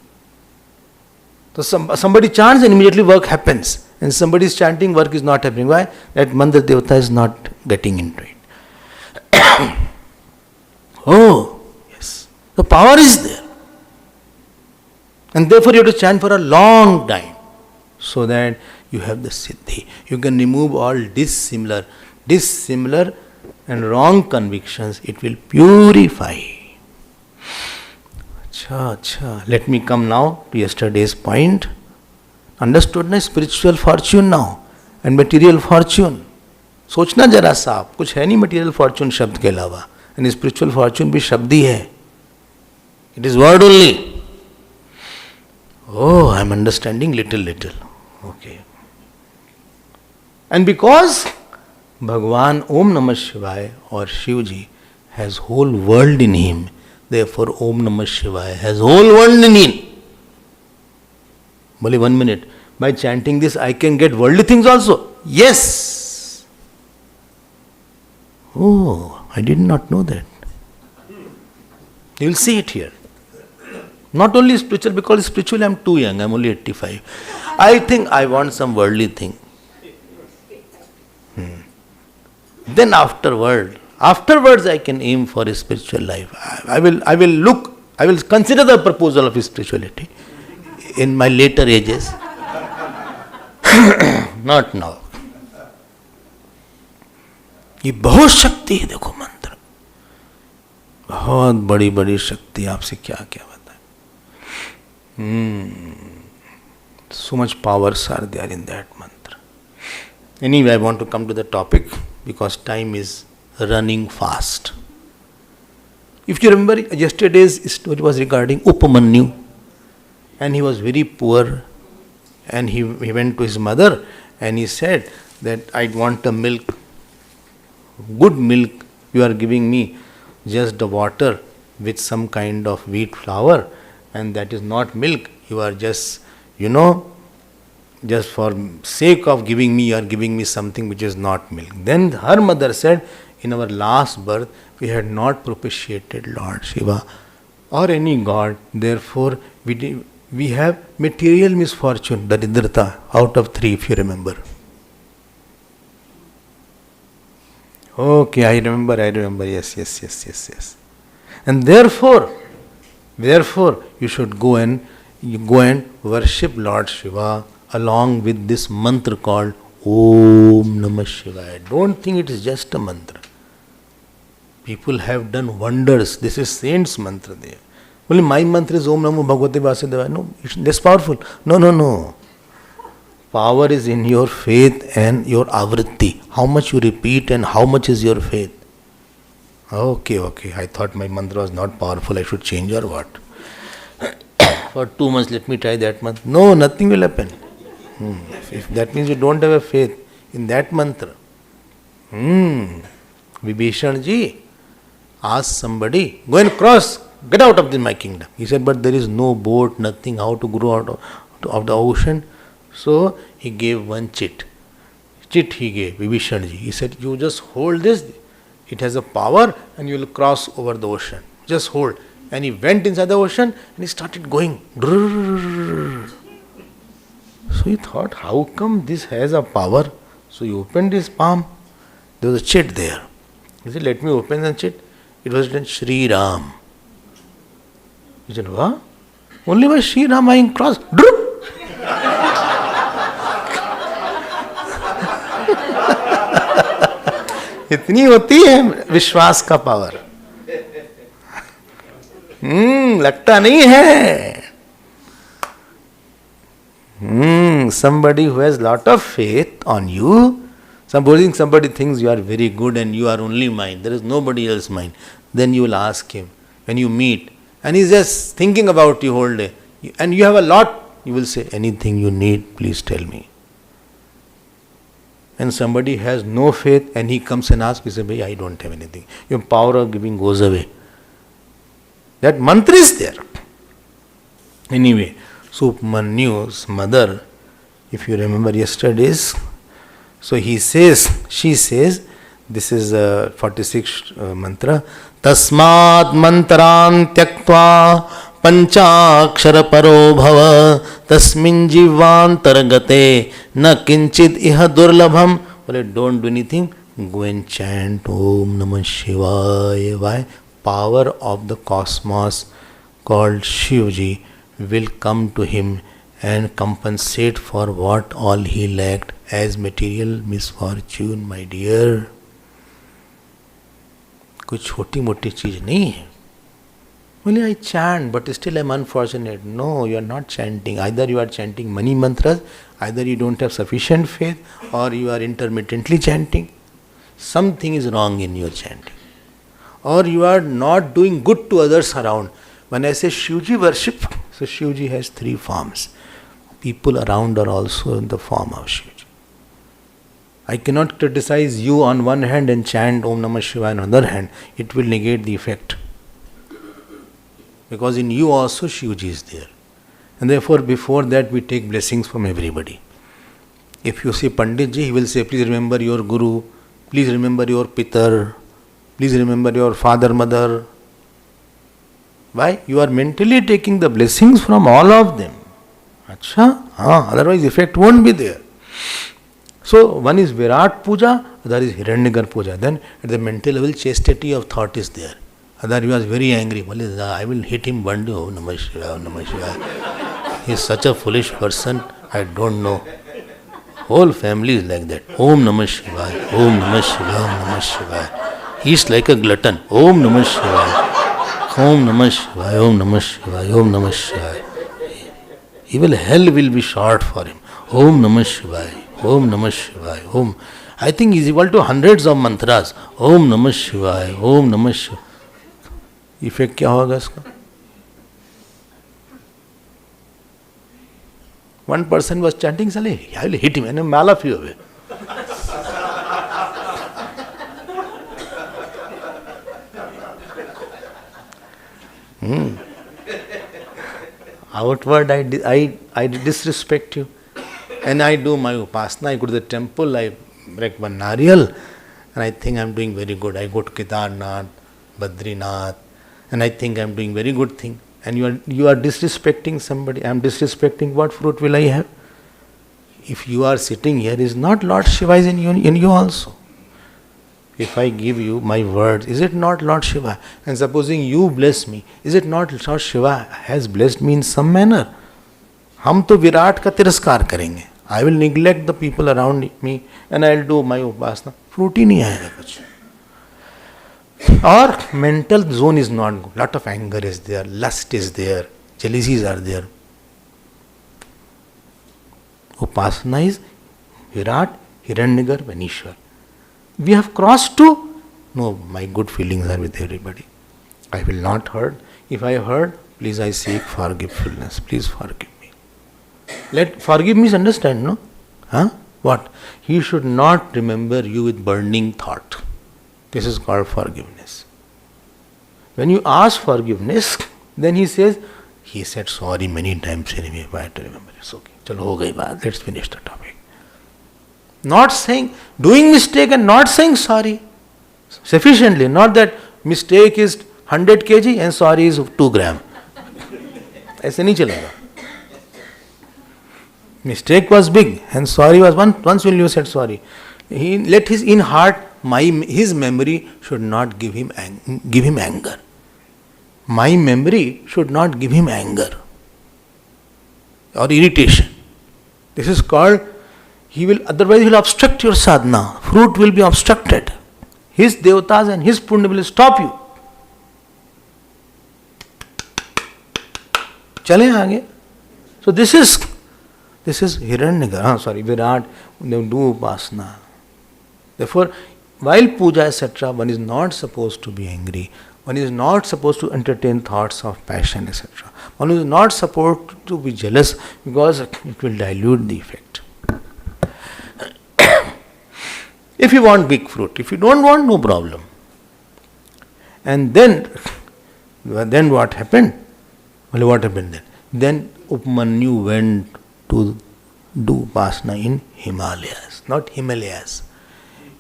So somebody chants and immediately work happens. And somebody is chanting, work is not happening. Why? That mantra devata is not getting into it. Oh, yes. The power is there. And therefore you have to chant for a long time. So that you have the Siddhi. You can remove all dissimilar and wrong convictions. It will purify. Acha. Let me come now to yesterday's point. Understood na spiritual fortune now and material fortune. सोचना जरा सा आप, कुछ है नहीं material fortune शब्द के अलावा. And spiritual fortune भी शब्द ही है. It is word only. Oh, I am understanding little. Okay. And because Bhagwan Om Namah Shivaya or Shivji has whole world in him, therefore Om Namah Shivaya has whole world in him. Only 1 minute. By chanting this, I can get worldly things also. Yes. Oh, I did not know that. You will see it here. Not only spiritual, because spiritually I am too young, I am only 85. I think I want some worldly thing. Then afterwards I can aim for a spiritual life. I will consider the proposal of spirituality in my later ages. Not now. ये बहुत शक्ति है, देखो मंत्र, बहुत बड़ी बड़ी शक्ति, आपसे क्या क्या बताएं. So much powers are there in that mantra. Anyway, I want to come to the topic because time is running fast. If you remember, yesterday's story was regarding Upamanyu, and he was very poor, and he went to his mother and he said that I want a milk, good milk. You are giving me just the water with some kind of wheat flour, and that is not milk. You are just, just for sake of giving me, you are giving me something which is not milk. Then her mother said, in our last birth, we had not propitiated Lord Shiva or any god, therefore we have material misfortune, Daridrata, out of 3, if you remember. Okay, I remember, yes. And therefore, you should go and worship Lord Shiva along with this mantra called Om Namah Shivaya. Don't think it is just a mantra. People have done wonders. This is saints' mantra there. Only my mantra is Om Namo Bhagavate Vasudevaya. No, it's less powerful. No. Power is in your faith and your avritti. How much you repeat and how much is your faith. Okay. I thought my mantra was not powerful. I should change or what? For 2 months, let me try that month. No, nothing will happen. If that means you don't have a faith in that mantra. Vibhishan ji asked somebody, go and cross, get out of my kingdom. He said, but there is no boat, nothing, how to grow out of the ocean. So he gave one chit. He gave, Vibhishan ji. He said, you just hold this, it has a power and you will cross over the ocean. Just hold. And he went inside the ocean and he started going. So he thought, how come this has a power? So he opened his palm. There was a chit there. He said, let me open the chit. It was written Shri Ram. He said, what? Only by Shri Ram I can cross. इतनी होती है विश्वास का power. लगता नहीं है. Somebody who has lot of faith on you, somebody thinks you are very good and you are only mine, there is nobody else mine. Then you will ask him when you meet, and he is just thinking about you whole day, and you have a lot, you will say, anything you need, please tell me. And somebody has no faith and he comes and asks, you say, I don't have anything. Your power of giving goes away. That mantra is there. Anyway, so Upamanyu's mother, if you remember yesterday's, so she says, this is 46th mantra, Tasmat mantran tyaktva panchakshara paro bhava tasmin jivantaragate na kinchit iha durlabham. Well, don't do anything, go and chant Om Namah Shivaya. Why? Power of the cosmos called Shivji will come to him and compensate for what all he lacked as material misfortune, my dear. कुछ छोटी मोटी चीज नहीं है. Only I chant, but still I am unfortunate. No, you are not chanting. Either you are chanting many mantras, either you don't have sufficient faith, or you are intermittently chanting. Something is wrong in your chanting. Or you are not doing good to others around. When I say Shivji worship, so Shivji has 3 forms. People around are also in the form of Shivji. I cannot criticize you on one hand and chant Om Namah Shivaya on the other hand. It will negate the effect. Because in you also Shivji is there. And therefore before that we take blessings from everybody. If you see Pandit ji, he will say, please remember your Guru, please remember your Pitar, please remember your father, mother. Why? You are mentally taking the blessings from all of them. Achha? Otherwise effect won't be there. So one is Virat Puja, other is Hiranyagar Puja. Then at the mental level chastity of thought is there. Other he was very angry. I will hit him one day. Oh Namah Shivaya, oh Namah Shivaya. He is such a foolish person, I don't know. Whole family is like that. Om Namah Shivaya, Om Namah Shivaya, Om Namah Shivaya. He is like a glutton. Om Namah Shivaya, Om Namah Shivaya, Om Namah Shivaya, Om Namah Shivaya. Even hell will be short for him. Om Namah Shivaya, Om Namah Shivaya, Om. I think he is equal to hundreds of mantras. Om Namah Shivaya, Om Namah Shivaya. Effect क्या होगा इसका? One person was chanting, I will hit him and maul off you away. Outward I disrespect you. And I do my upasana, I go to the temple, I break one nariyal, and I think I'm doing very good. I go to Kedarnath, Badrinath, and I think I'm doing very good thing. And you are disrespecting somebody. I'm disrespecting. What fruit will I have? If you are sitting here, is not Lord Shiva is in you also. If I give you my words, is it not Lord Shiva? And supposing you bless me, is it not Lord Shiva has blessed me in some manner? हम तो विराट का तिरस्कार करेंगे. I will neglect the people around me and I will do my upasana. Fruit ही नहीं आएगा कुछ. Or mental zone is not good. Lot of anger is there, lust is there, jealousies are there. Upasana is Virat, Hiranyagarbha, and Ishwar. We have crossed to, no, my good feelings are with everybody. I will not hurt. If I hurt, please I seek forgiveness. Please forgive me. Forgive me, understand, no? Huh? What? He should not remember you with burning thought. This is called forgiveness. When you ask forgiveness, then he said sorry many times anyway. Why to remember? It's okay. Chalo, ho gayi baat. Let's finish the topic. Not saying, doing mistake and not saying sorry sufficiently. Not that mistake is 100 kg and sorry is 2 gram. ऐसे नहीं चलेगा. Mistake was big and sorry was once when you said sorry. He let his in heart, his memory should not give him anger. My memory should not give him anger or irritation. This is called, otherwise he will obstruct your sadhana. Fruit will be obstructed. His devatas and his punya will stop you. Chale aage. So this is Hiranyagarbha, Virat, they do upasana. Therefore, while puja, etc., one is not supposed to be angry. One is not supposed to entertain thoughts of passion, etc. One is not supposed to be jealous because it will dilute the effect. If you want big fruit, if you don't want, no problem. And then what happened? Well, what happened then? Then Upamanyu went to do upasana in Himalayas. Not Himalayas.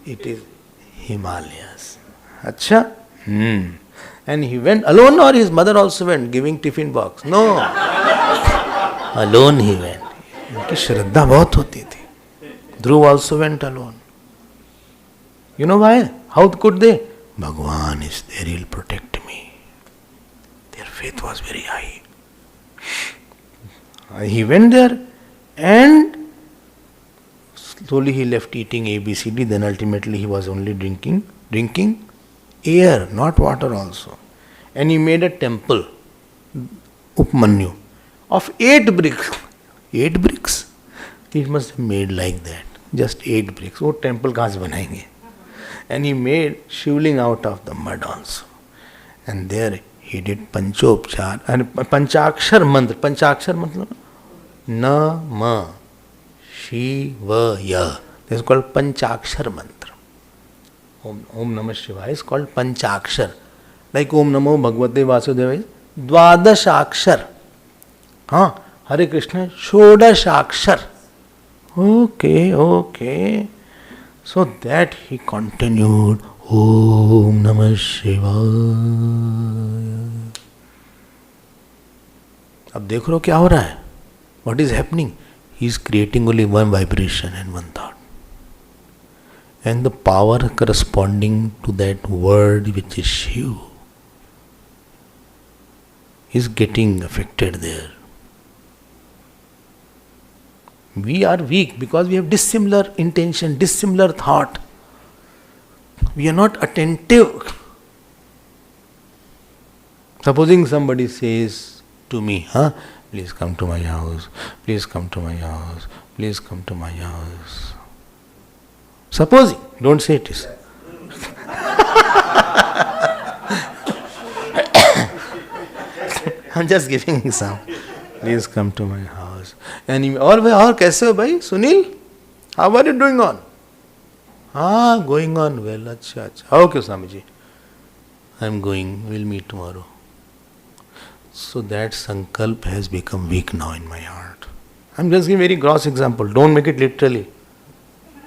It is Himalayas. Acha? And he went alone or his mother also went giving tiffin box? No. Alone he went. उनकी श्रद्धा बहुत होती थी. Dhruv also went alone. You know why? How could they? Bhagwan is there, he'll protect me. Their faith was very high. He went there and slowly he left eating ABCD, then ultimately he was only drinking air, not water also. And he made a temple, Upamanyu, of 8 bricks. 8 bricks? He must have made like that. Just 8 bricks. वो temple कहाँ से बनाएंगे? And he made shivling out of the mud also. And there he did Panchopchar and Panchakshar mantra. Panchakshar mantra? Namah Shivaya. This is called Panchakshar mantra. Om Namah Shiva is called Panchakshar. Like Om Namo Bhagavate Vasudevaya is Dvadashakshar. Hare Krishna Shodashakshar. Okay. So that he continued Om Namah Shivaya. अब देख रहे हो क्या हो रहा है? What is happening? He is creating only one vibration and one thought. And the power corresponding to that word which is Shiv is getting affected there. We are weak because we have dissimilar intention, dissimilar thought. We are not attentive. Supposing somebody says to me, please come to my house, please come to my house, please come to my house. Supposing, don't say it is. I'm just giving example. Please come to my house. And और कैसे हो भाई Sunil? How are you doing on? Going on well. अच्छा. Okay, Swamiji. I'm going. We'll meet tomorrow. So that sankalp has become weak now in my heart. I'm just giving very gross example. Don't make it literally.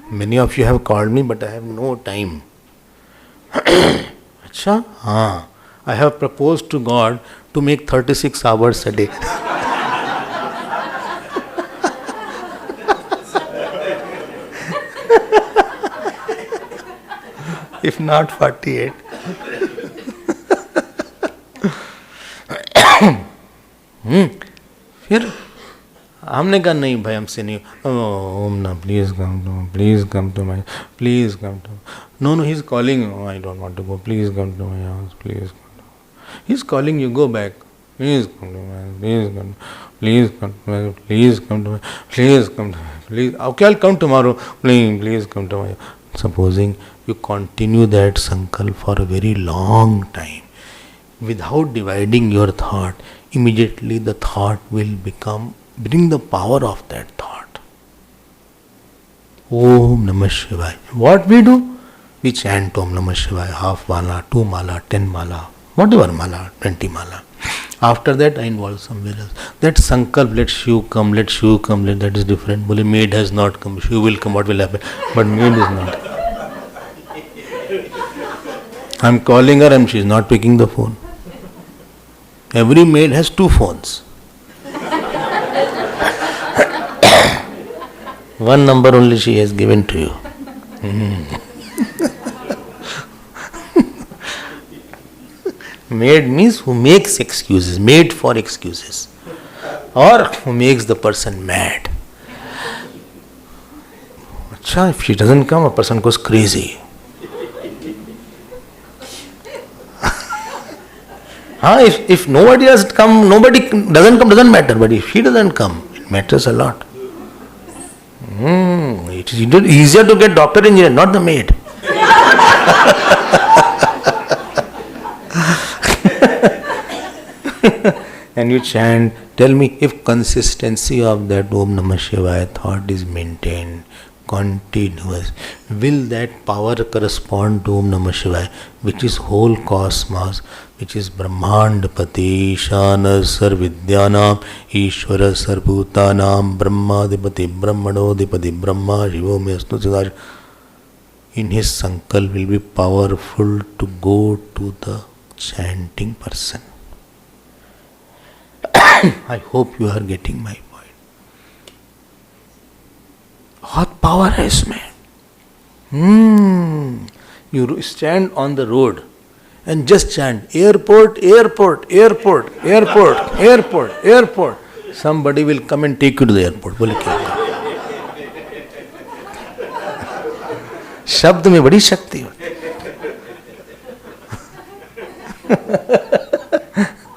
Many of you have called me, but I have no time. Acha? Haan. I have proposed to God to make 36 hours a day. If not 48. फिर हमने कहा नहीं भाई हमसे नहीं. ओम ना please come to my please come to. No he is calling. I don't want to go. Please come to my house. Please he is calling you. Go back. Please come to my. Please come to my. Please come to my. Please come to my. Please. Okay I come tomorrow. Please come to my. Supposing you continue that sankalp for a very long time without dividing your thought, immediately the thought will bring the power of that thought. Om Namah Shivaya. What we do? We chant Om Namah Shivaya, half mala, 2 mala, 10 mala, whatever mala, 20 mala. After that I involve somewhere else. That sankalp, let Shiv come, that is different. Bole maid has not come, Shiv will come, what will happen? But maid is not. I am calling her and she is not picking the phone. Every maid has 2 phones. One number only she has given to you. Maid means who makes excuses, made for excuses, or who makes the person mad. Achha, if she doesn't come, a person goes crazy. If nobody doesn't come, doesn't matter. But if she doesn't come, it matters a lot. It is easier to get doctor engineer, not the maid. And you chant, tell me if consistency of that Om Namah Shivaya thought is maintained, continuous, will that power correspond to Om Namah Shivaya, which is whole cosmos, which is Brahmandapati, Ishana Sarvidyanam, Ishvara Sarbhutanam, Brahmadipati, Brahmanodipati, Brahma, Shivo Mestu Siddhar. In his sankalp will be powerful to go to the chanting person. I hope you are getting my point. What power है इसमें? You stand on the road and just chant airport, airport, airport, airport, airport, airport. Somebody will come and take you to the airport. बोले क्या? शब्द में बड़ी शक्ति होती है.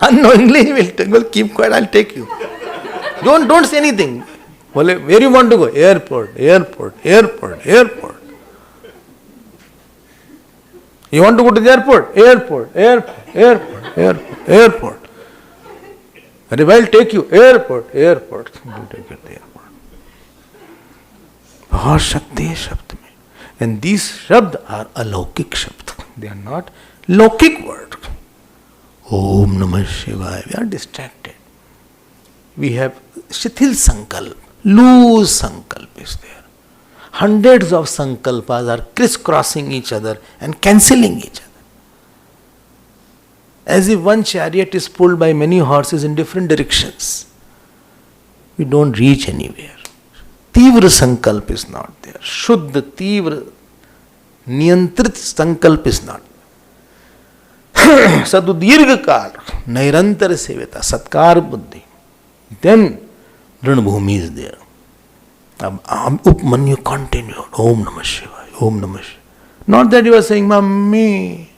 Unknowingly he will take, well, keep quiet, I'll take you. Don't say anything. Well, where you want to go? Airport, airport, airport, airport. You want to go to the airport? Airport, airport, airport, airport, airport. But I'll take you. Airport, airport. I'll take you to the airport. बहुत शक्ति है शब्द में. And these शब्द are अलौकिक शब्द. They are not लौकिक word. Om Namah Shivaya. We are distracted. We have Shithil Sankalp, loose Sankalp is there. Hundreds of Sankalpas are crisscrossing each other and cancelling each other. As if one chariot is pulled by many horses in different directions. We don't reach anywhere. Tivra Sankalp is not there. Shuddha, Tivra, Niyantrit Sankalp is not there. Sadudhirga Kal, Nairantar Sevita, Satkar Buddhi. Then Ranbhumi is there. Upamanyu continued. Om Namah Shivaya, Om Namah Shivaya. Not that you are saying, Mummy.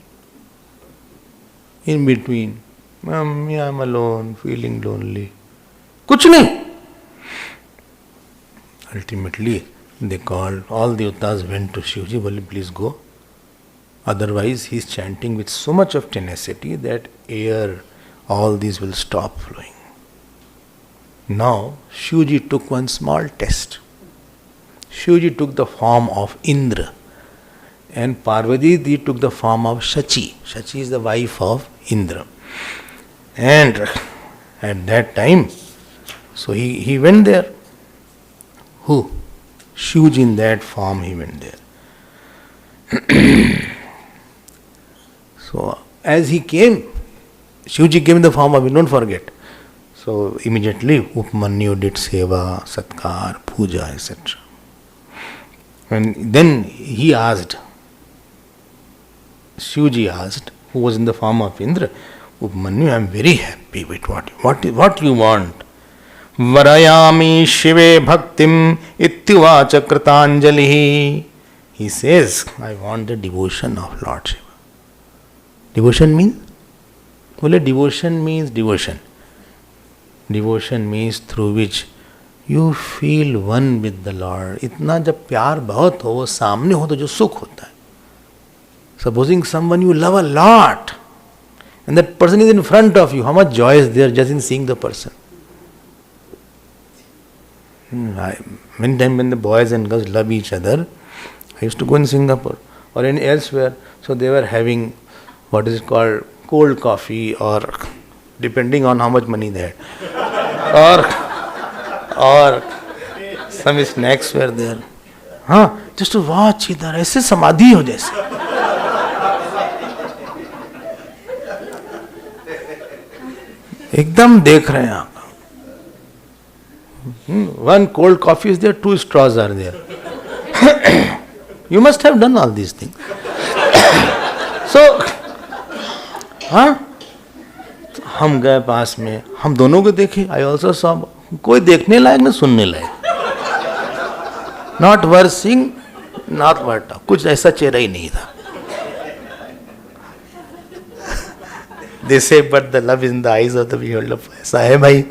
In between, Mummy, I'm alone, feeling lonely. Kuch nahi. Ultimately, they called, all the Uttas went to Shivji, Bali, please go. Otherwise, he is chanting with so much of tenacity that air, all these will stop flowing. Now, Shivji took one small test. Shivji took the form of Indra and Parvati took the form of Shachi. Shachi is the wife of Indra. And at that time, so he went there Who? Shivji in that form he went there. So as he came, Shivji came in the form of, don't forget. So immediately Upamanyu did seva, satkar, puja, etc. And then he asked, Shivji asked, who was in the form of Indra, Upamanyu, I am very happy with what you want. Varayami Shive Bhaktim Ityuvacha Kritanjali. He says, I want the devotion of Lord Shiva. Devotion means? Well, devotion means devotion. Devotion means through which you feel one with the Lord. इतना जब प्यार बहुत हो, वो सामने हो तो जो सुख होता है. Supposing someone you love a lot, and that person is in front of you, how much joy is there just in seeing the person? Many times when the boys and girls love each other, I used to go in Singapore or in elsewhere, so they were having what is called cold coffee, or depending on how much money they had, or some snacks were there. Just to watch इधर ऐसे समाधि हो जैसे. एकदम देख रहे हैं आप. One cold coffee is there, 2 straws are there. You must have done all these things. So, हम गए पास में, हम दोनों को देखे. I also saw, कोई देखने लायक ना सुनने लायक. Not worth seeing, not worth talk. कुछ ऐसा चेहरा ही नहीं था. They say, but the love is in the eyes of the beholder. ऐसा है भाई.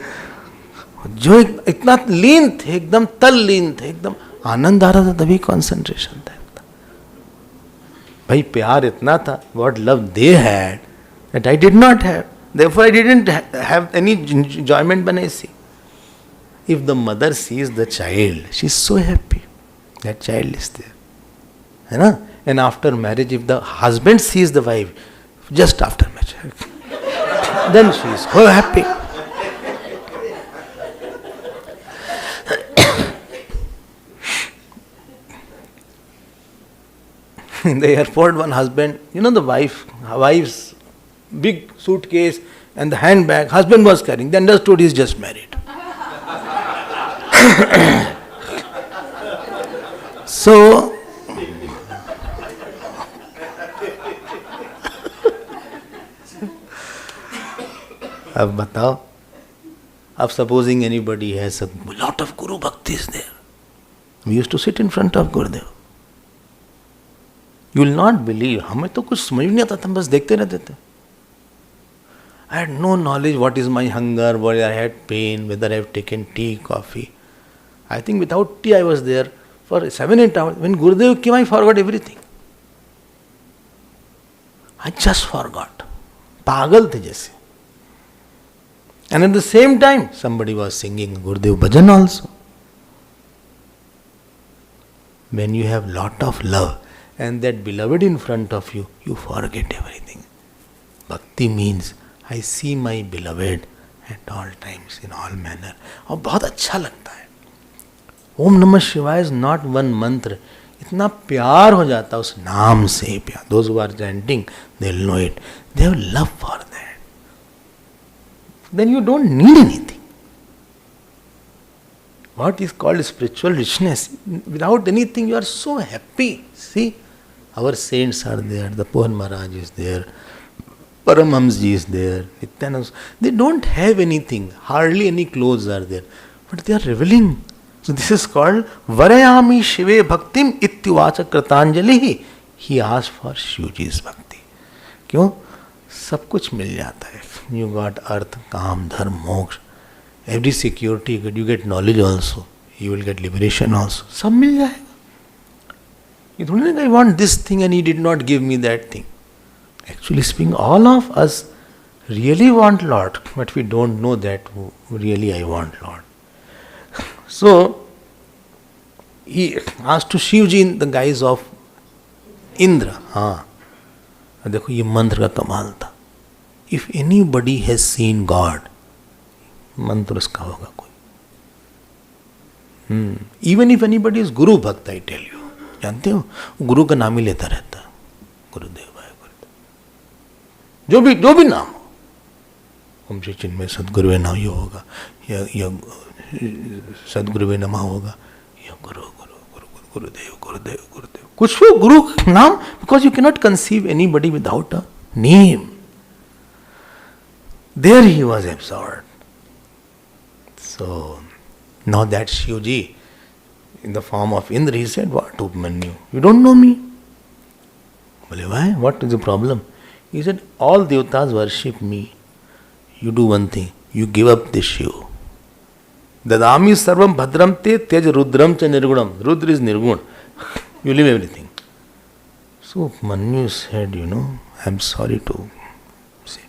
जो इतना लीन थे, एकदम तल लीन थे, एकदम आनंद आ रहा था, तभी कंसंट्रेशन था. भाई प्यार इतना था, what love they had that I did not have. Therefore I didn't have any enjoyment when I see. If the mother sees the child, she is so happy. That child is there. है ना? And after marriage, if the husband sees the wife, just after marriage, then she is so happy. In the airport, one husband, the wife's big suitcase and the handbag, husband was carrying. They understood he's just married. So, अब बताओ, अब supposing anybody has a lot of Guru Bhakti is there. We used to sit in front of Gurudev. You will not believe, हमें तो कुछ समझ नहीं आता था, हम बस देखते रहते थे. I had no knowledge what is my hunger, whether I had pain, whether I have taken tea, coffee. I think without tea I was there for 7-8 hours. When Gurudev came, I forgot everything. I just forgot. पागल थे जैसे. And at the same time, somebody was singing Gurudev Bhajan also. When you have lot of love and that beloved in front of you, you forget everything. Bhakti means I see my beloved at all times, in all manner. और बहुत अच्छा लगता है. Om Namah Shivaya is not one mantra. इतना प्यार हो जाता है उस नाम से प्यार. Those who are chanting, they will know it. They have love for that. Then you don't need anything. What is called spiritual richness? Without anything, you are so happy. See, our saints are there. The Pohan Maharaj is there. Paramahamsji is there. Nityananda. They don't have anything. Hardly any clothes are there. But they are reveling. So this is called Varayami Shive Bhaktim Ityuvacha Kritanjali. He asked for Shivji's Bhakti. क्यों? सब कुछ मिल जाता है. You got earth, काम, धर्म, मोक्ष. Every security, you get knowledge also. You will get liberation also. सब मिल जाएगा. You don't think I want this thing and he did not give me that thing. Actually speaking, all of us really want Lord, but we don't know that really I want Lord. So, he asked to Shivji in the guise of Indra. देखो ये मंत्र का कमाल था. If anybody has seen God, मंत्र उसका होगा कोई. Even if anybody is Guru Bhakt, I tell you, जानते हो गुरु का नाम ही लेता रहता, गुरुदेव है गुरुदेव, जो भी नाम हो, ओम श्री चिन्मय सदगुरुवे नमः ये होगा, या सदगुरुवे नमः होगा, या गुरु गुरु गुरु गुरुदेव गुरुदेव गुरुदेव, कुछ भी गुरु नाम, because you cannot conceive anybody without a name. There he was absorbed. So now that Shivji, in the form of Indra, he said, "What, Upamanyu? You don't know me?" Well, why? What is the problem? He said, "All devatas worship me. You do one thing. You give up this Shiva. Dadami sarvam bhadram te tej rudram cha nirgunam." Rudra is nirgun. You leave everything. So Upamanyu said, I'm sorry to say,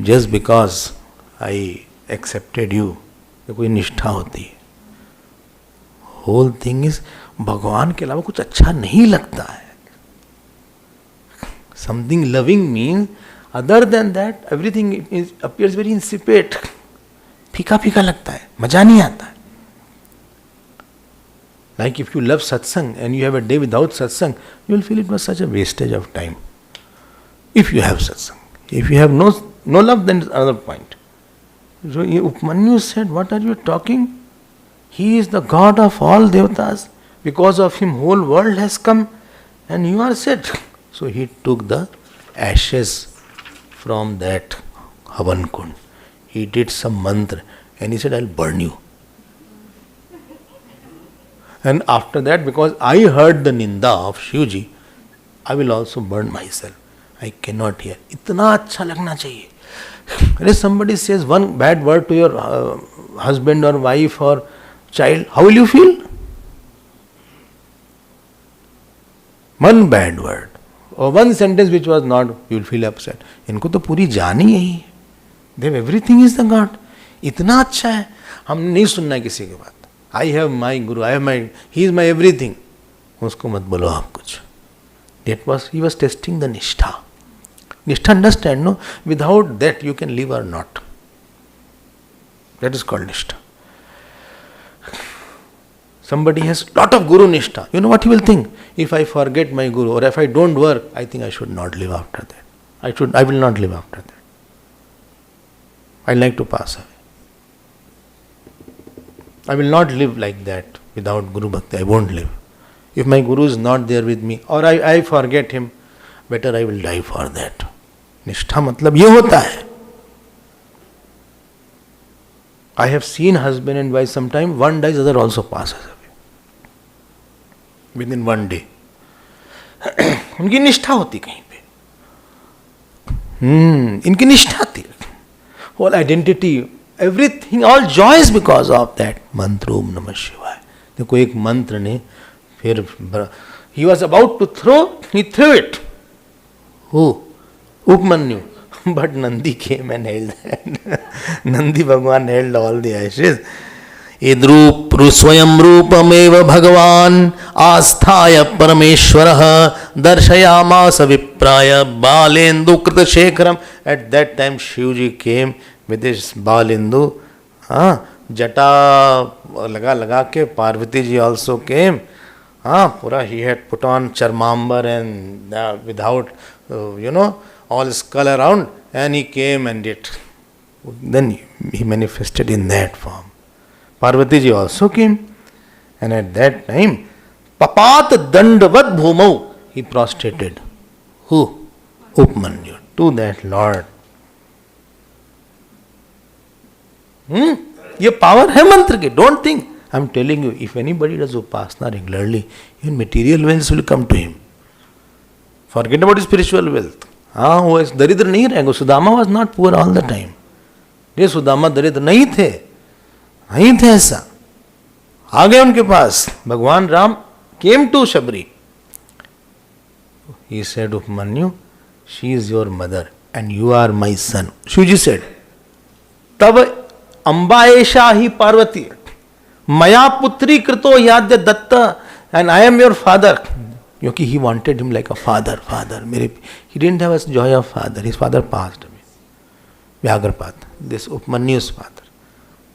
just because I accepted you, ये कोई निष्ठा होती है. Whole thing is भगवान के अलावा कुछ अच्छा नहीं लगता है. Something loving means other than that everything is appears very insipid. फीका फीका लगता है, मजा नहीं आता है. Like if you love satsang and you have a day without satsang, you will feel it was such a wastage of time. If you have satsang, if you have no love, then it's another point. So Upamanyu said, what are you talking? He is the God of all devatas. Because of him whole world has come and you are said. So he took the ashes from that Havan Kund. He did some mantra and he said, I'll burn you. And after that, because I heard the ninda of Shivji, I will also burn myself. I cannot hear. इतना अच्छा लगना चाहिए. If somebody says one bad word to your husband or wife or child, how will you feel? One bad word or one sentence which was not, you will feel upset. इनको तो पूरी जान ही यही है. They have everything is the God. इतना अच्छा है, हम नहीं सुनना है किसी की बात. I have my Guru, he is my everything. उसको मत बोलो आप कुछ. He was testing the nishtha. Nishtha, understand, no? Without that you can live or not. That is called nishtha. Somebody has lot of guru nishtha. You know what he will think? If I forget my guru or if I don't work, I think I should not live after that. I will not live after that. I like to pass away. I will not live like that without Guru Bhakti. I won't live. If my Guru is not there with me or I forget him, better I will die for that. निष्ठा मतलब ये होता है. I have seen husband and wife sometime, one dies, other also passes away. Within one day. उनकी निष्ठा होती कहीं पे. इनकी निष्ठा थी. Whole identity, everything, all joy is because of that. मंत्र ओम नमः शिवाय. देखो एक मंत्र ने फिर he was about to throw, he threw it. Who? Upamanyu. But Nandi came and held that. Nandi Bhagwan held all the ashes. Idrup swayam rupameva Bhagavan asthaya parameshwarah darshayamasa vipraya balendu krita shekharam. At that time Shivji came with his balendu. Jata laga ke Parvati ji also came. Pura he had put on charmambar and without, all skull around, and he came and did. Then he manifested in that form. Parvati ji also came, and at that time, papat dandavad bhumau, he prostrated. Who? Upamanyu, to that Lord. ये power है मंत्र की. Don't think. I am telling you, if anybody does upasana regularly, even material wealth will come to him. Forget about spiritual wealth. वो दरिद्र नहीं रहेगा. Sudama was not poor all the time. ये सुदामा दरिद्र नहीं थे ऐसा. आ गए उनके पास. भगवान Ram came to Shabri. He said, Upamanyu, she is your mother and you are my son. Shivji said, तब अम्बा एषा ही पार्वती मया पुत्री कृतो याद्य Dutta and I am your father. क्योंकि he wanted him like a father. He didn't have a joy of father. His father passed away. Vyagrapad, this Upamanyu's father.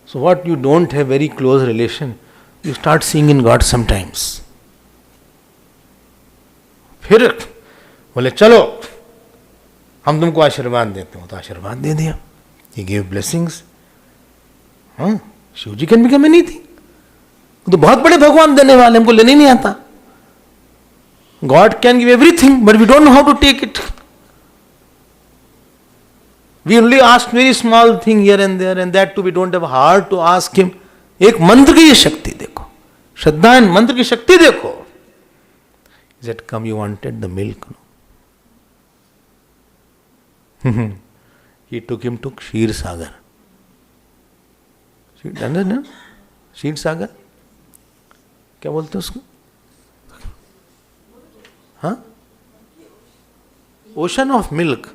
So what you don't have very close relation, you start seeing in God sometimes. फिर बोले चलो हम तुमको आशीर्वाद देते हो, तो आशीर्वाद दे दिया. He gave blessings. हाँ, शिव जी कैन बिकम एनीथिंग. तो बहुत बड़े भगवान देने वाले, हमको लेने नहीं आता. God can give everything, but we don't know how to take it. We only ask very small thing here and there, and that too we don't have heart to ask him. एक मंत्र की ये शक्ति देखो, श्रद्धा and मंत्र की शक्ति देखो. Is it come you wanted the milk? No? He took him to Kshir Sagar. Kshir Sagar? क्या बोलते हैं उसको? हाँ? Ocean of milk.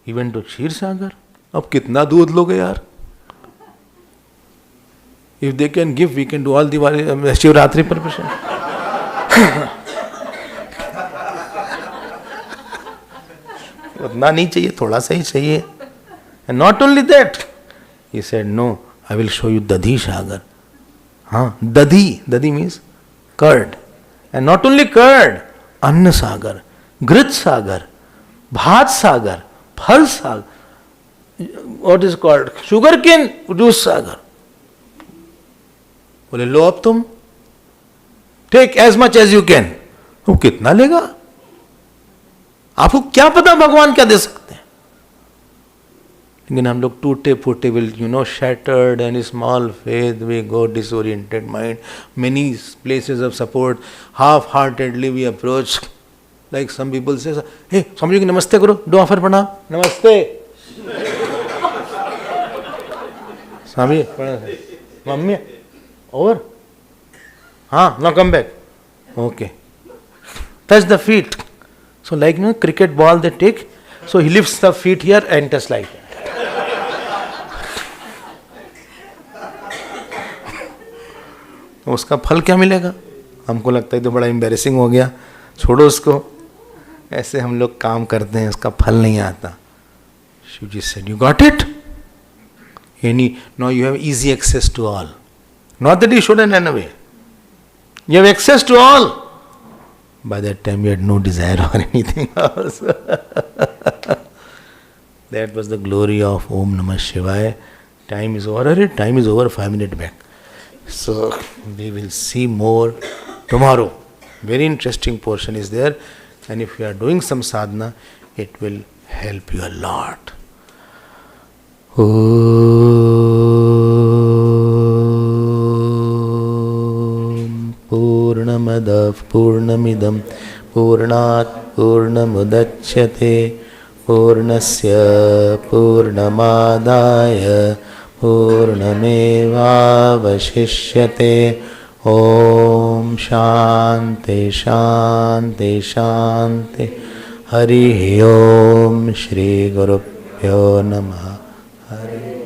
He went to Kshir Sagar. अब कितना दूध लोगे यार? If they can give, we can do all Diwali, Shivratri preparation. उतना नहीं चाहिए, थोड़ा सा ही चाहिए. And not only that, he said, no, I will show you Dadhi Sagar. हाँ, Dadhi. Dadhi means curd. And not only curd, Anna Sagar, Grit Sagar, Bhat Sagar, Phal Sagar. What is called? Sugarcane juice Sagar. बोले लो अब तुम, take as much as you can. वो कितना लेगा? आपको क्या पता भगवान क्या दे सकते हैं? लेकिन हम लोग टूटे फूटे, will shattered and small faith, we go disoriented mind, many places of support, half-heartedly we approach. Like some people say, hey, Swami ji namaste karo, do offer pranam, namaste. Swami, pranam. Mummy, over? Haan, now come back. Okay. Touch the feet. So like cricket ball they take, so he lifts the feet here and touch like that. तो उसका फल क्या मिलेगा? हमको लगता है तो बड़ा एम्बैरेसिंग हो गया, छोड़ो उसको. ऐसे हम लोग काम करते हैं, उसका फल नहीं आता. शिव जी said, you got it? Now you have easy access to all. Not that you shouldn't run away. You have access to all. By that time you had no desire for anything else. That was the glory of Om Namah Shivaya. Time is over. Time is over, 5 minutes back. So we will see more tomorrow. Very interesting portion is there. And if you are doing some sadhana, it will help you a lot. Purnamadav Purnamidam Purnat Purnamudachyate Purnasya Purnamadaya Purnamevavashishyate. Om Shanti Shanti Shanti. Hari Om Shri Gurubhyo Namah. Hari